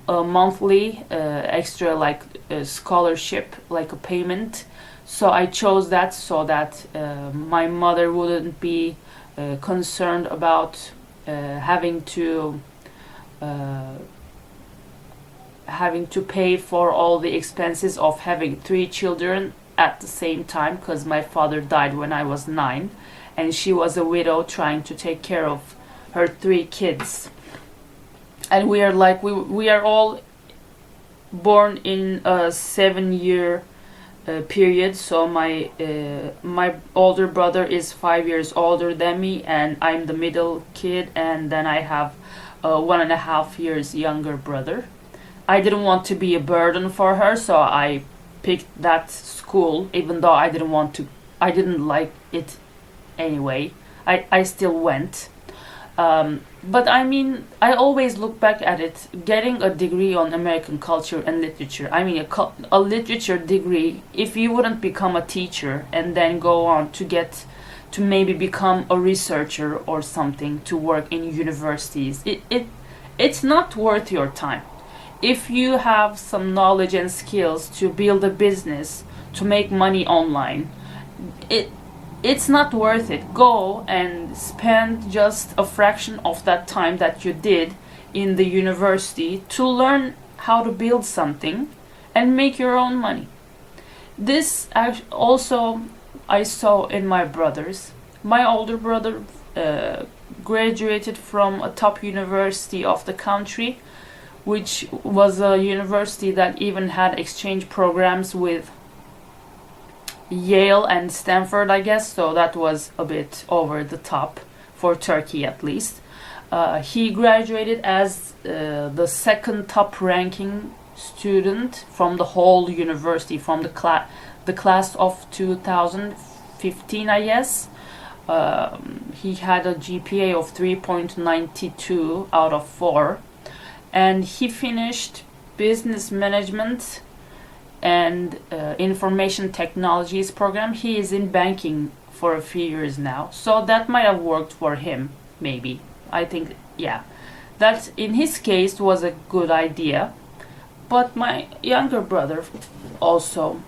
a monthly extra scholarship, like a payment. So I chose that so that my mother wouldn't be concerned about having to pay for all the expenses of having 3 children at the same time, because my father died when I was 9 and she was a widow trying to take care of her 3 kids. And we are all born in a 7-year period. So my older brother is 5 years older than me, and I'm the middle kid, and then I have a 1.5 years younger brother. I didn't want to be a burden for her, so I picked that school, even though I didn't like it anyway. I still went. But I mean, I always look back at it, getting a degree on American culture and literature. I mean, a literature degree, if you wouldn't become a teacher and then go on to get to maybe become a researcher or something, to work in universities. It's not worth your time. If you have some knowledge and skills to build a business, to make money online, it's not worth it. Go and spend just a fraction of that time that you did in the university to learn how to build something and make your own money. This also I saw in my brothers. My older brother graduated from a top university of the country, which was a university that even had exchange programs with Yale and Stanford, I guess, so that was a bit over the top for Turkey at least. He graduated as the second top ranking student from the whole university, from the class of 2015, I guess. He had a GPA of 3.92 out of 4, and he finished business management and information technologies program. He is in banking for a few years now, so that might have worked for him, maybe. I think, yeah, that in his case was a good idea. But my younger brother also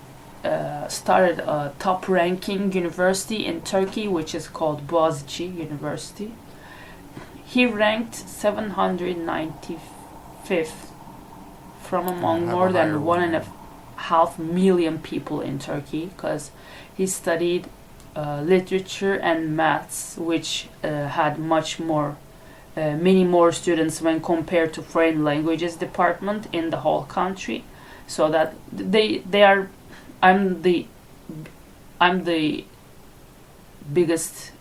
started a top ranking university in Turkey, which is called Boğaziçi University. He ranked 795th from among more than 1.5 million people in Turkey, because he studied literature and maths, which had many more students when compared to foreign languages department in the whole country. So that I'm the biggest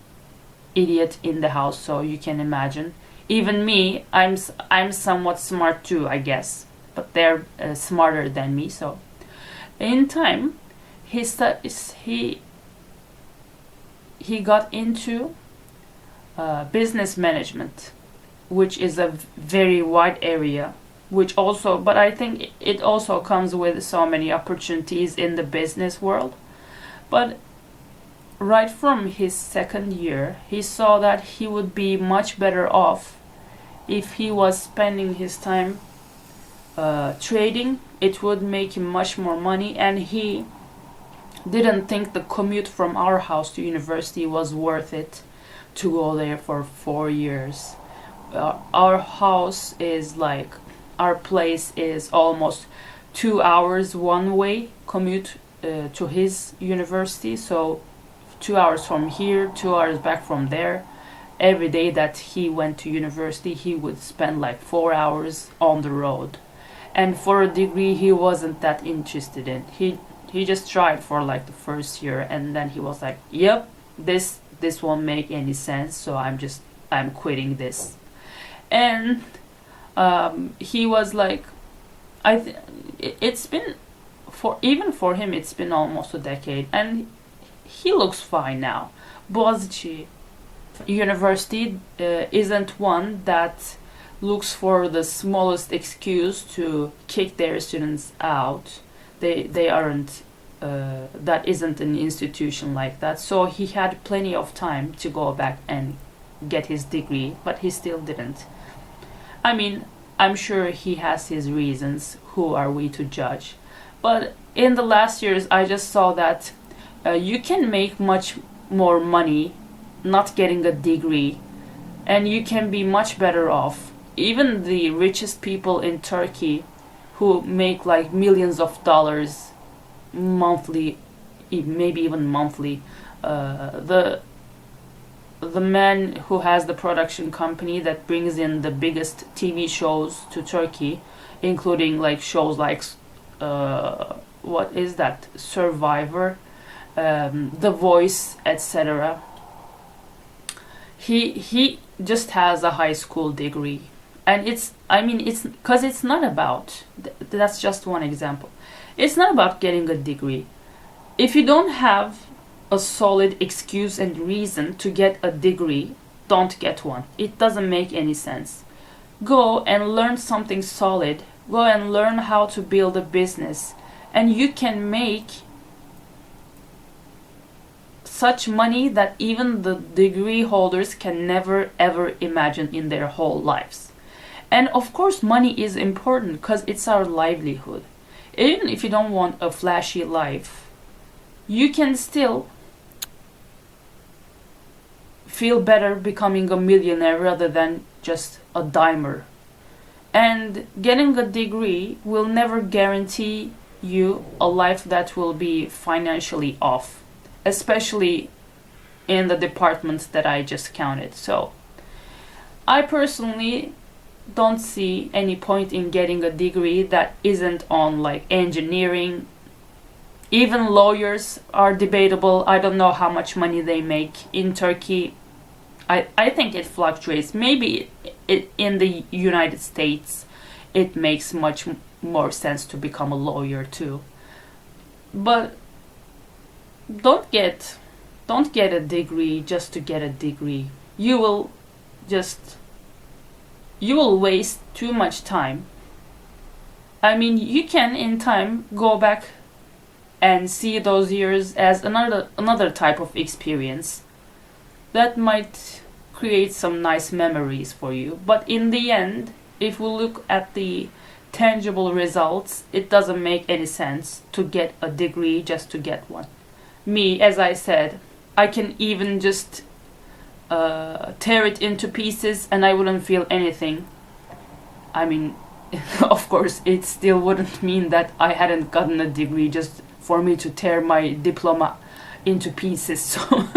idiot in the house, so you can imagine. Even me, I'm somewhat smart too, I guess, but they're smarter than me. So in time, he got into business management, which is a very wide area, but I think it also comes with so many opportunities in the business world. But right from his second year, he saw that he would be much better off if he was spending his time trading. It would make him much more money, and he didn't think the commute from our house to university was worth it to go there for 4 years. Our place is almost 2 hours one way commute to his university, so 2 hours from here, 2 hours back from there. Every day that he went to university, he would spend like 4 hours on the road. And for a degree he wasn't that interested in. He just tried for like the first year, and then he was like, yep, this won't make any sense, so I'm quitting this. And he was like, it's been even for him it's been almost a decade, and he looks fine now. Boğaziçi University isn't one that looks for the smallest excuse to kick their students out. They aren't. That isn't an institution like that. So he had plenty of time to go back and get his degree, but he still didn't. I mean, I'm sure he has his reasons. Who are we to judge? But in the last years, I just saw that you can make much more money not getting a degree, and you can be much better off. Even the richest people in Turkey, who make like millions of dollars monthly, maybe even monthly, the man who has the production company that brings in the biggest TV shows to Turkey, including like shows like what is that, Survivor, The Voice, etc. He just has a high school degree, and it's because it's not about, that's just one example. It's not about getting a degree. If you don't have a solid excuse and reason to get a degree, don't get one. It doesn't make any sense. Go and learn something solid. Go and learn how to build a business, and you can make such money that even the degree holders can never ever imagine in their whole lives. And of course, money is important because it's our livelihood. Even if you don't want a flashy life, you can still feel better becoming a millionaire rather than just a dimer. And getting a degree will never guarantee you a life that will be financially off, especially in the departments that I just counted. So I personally don't see any point in getting a degree that isn't on like engineering. Even lawyers are debatable. I don't know how much money they make in Turkey. I think it fluctuates. Maybe in the United States it makes much more sense to become a lawyer too. But don't get a degree just to get a degree. You will waste too much time. I mean, you can in time go back and see those years as another type of experience that might create some nice memories for you. But in the end, if we look at the tangible results, it doesn't make any sense to get a degree just to get one. Me, as I said, I can even just tear it into pieces and I wouldn't feel anything. I mean, of course, it still wouldn't mean that I hadn't gotten a degree just for me to tear my diploma into pieces. So,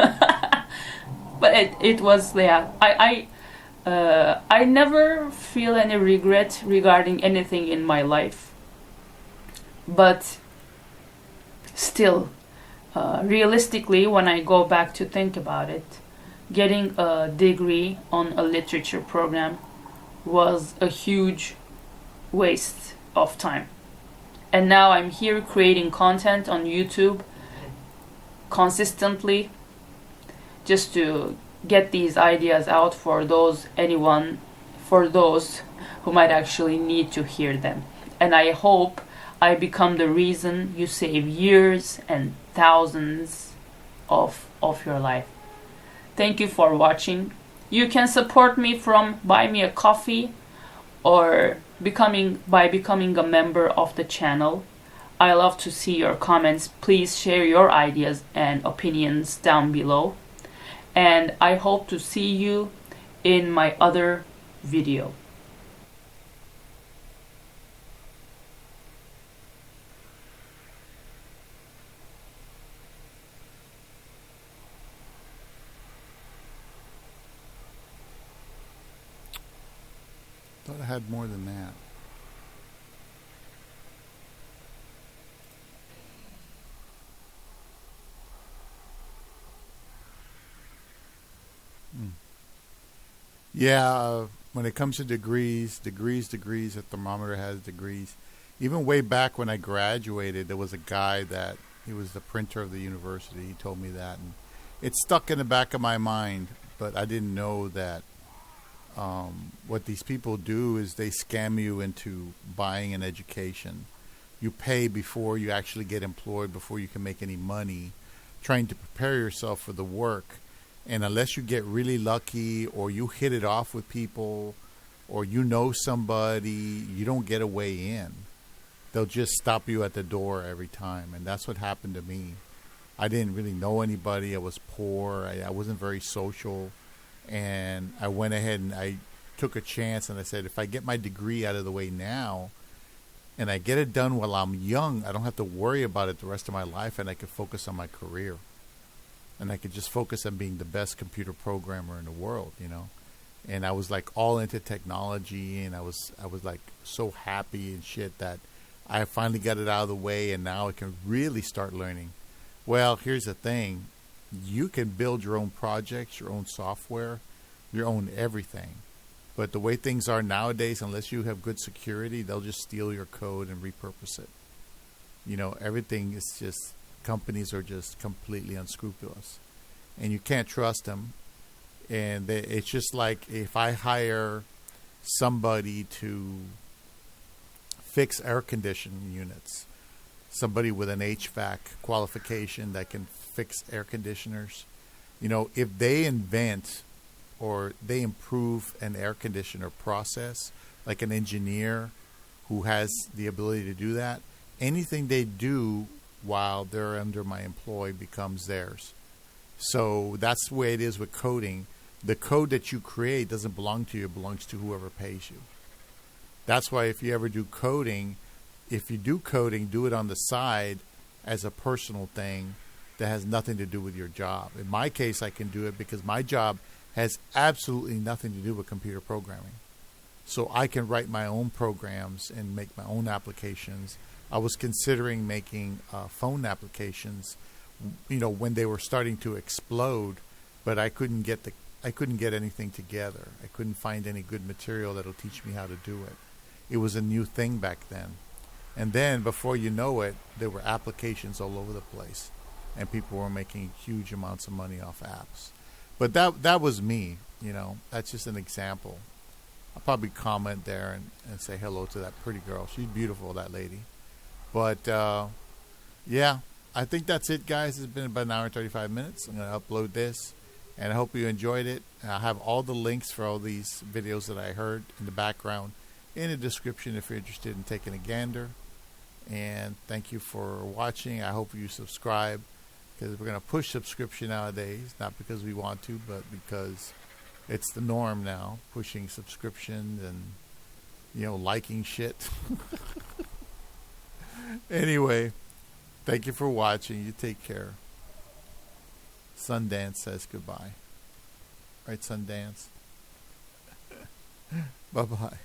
but it was, yeah. I never feel any regret regarding anything in my life. But still, realistically, when I go back to think about it, getting a degree on a literature program was a huge waste of time. And now I'm here creating content on YouTube consistently just to get these ideas out for those who might actually need to hear them. And I hope I become the reason you save years and thousands of your life. Thank you for watching. You can support me from buy me a coffee or by becoming a member of the channel. I love to see your comments. Please share your ideas and opinions down below. And I hope to see you in my other video. Thought I had more than that. Yeah, when it comes to degrees, the thermometer has degrees. Even way back when I graduated, there was a guy that, he was the printer of the university. He told me that, and it stuck in the back of my mind, but I didn't know that what these people do is they scam you into buying an education. You pay before you actually get employed, before you can make any money, trying to prepare yourself for the work. And unless you get really lucky or you hit it off with people or you know somebody, you don't get a way in. They'll just stop you at the door every time. And that's what happened to me. I didn't really know anybody. I was poor. I wasn't very social. And I went ahead and I took a chance and I said, if I get my degree out of the way now and I get it done while I'm young, I don't have to worry about it the rest of my life, and I can focus on my career. And I could just focus on being the best computer programmer in the world, you know. And I was like all into technology, and I was like so happy and shit that I finally got it out of the way, and now I can really start learning. Well, here's the thing. You can build your own projects, your own software, your own everything. But the way things are nowadays, unless you have good security, they'll just steal your code and repurpose it. You know, everything is just, companies are just completely unscrupulous. And you can't trust them. And it's just like if I hire somebody to fix air conditioning units, somebody with an HVAC qualification that can fix air conditioners. You know, if they invent or they improve an air conditioner process, like an engineer who has the ability to do that, anything they do while they're under my employ becomes theirs. So that's the way it is with coding. The code that you create doesn't belong to you, it belongs to whoever pays you. That's why if you ever do coding, if you do coding, do it on the side as a personal thing that has nothing to do with your job. In my case, I can do it because my job has absolutely nothing to do with computer programming. So I can write my own programs and make my own applications. I was considering making phone applications, you know, when they were starting to explode, but I couldn't get anything together. I couldn't find any good material that'll teach me how to do it. It was a new thing back then. And then before you know it, there were applications all over the place, and people were making huge amounts of money off apps. But that was me, you know. That's just an example. I'll probably comment there and say hello to that pretty girl. She's beautiful, that lady. But, yeah, I think that's it, guys. It's been about an hour and 35 minutes. I'm going to upload this, and I hope you enjoyed it. And I'll have all the links for all these videos that I heard in the background in the description if you're interested in taking a gander. And thank you for watching. I hope you subscribe, because we're going to push subscription nowadays, not because we want to, but because it's the norm now, pushing subscriptions and, you know, liking shit. Anyway, thank you for watching. You take care. Sundance says goodbye. Right, Sundance? Bye-bye.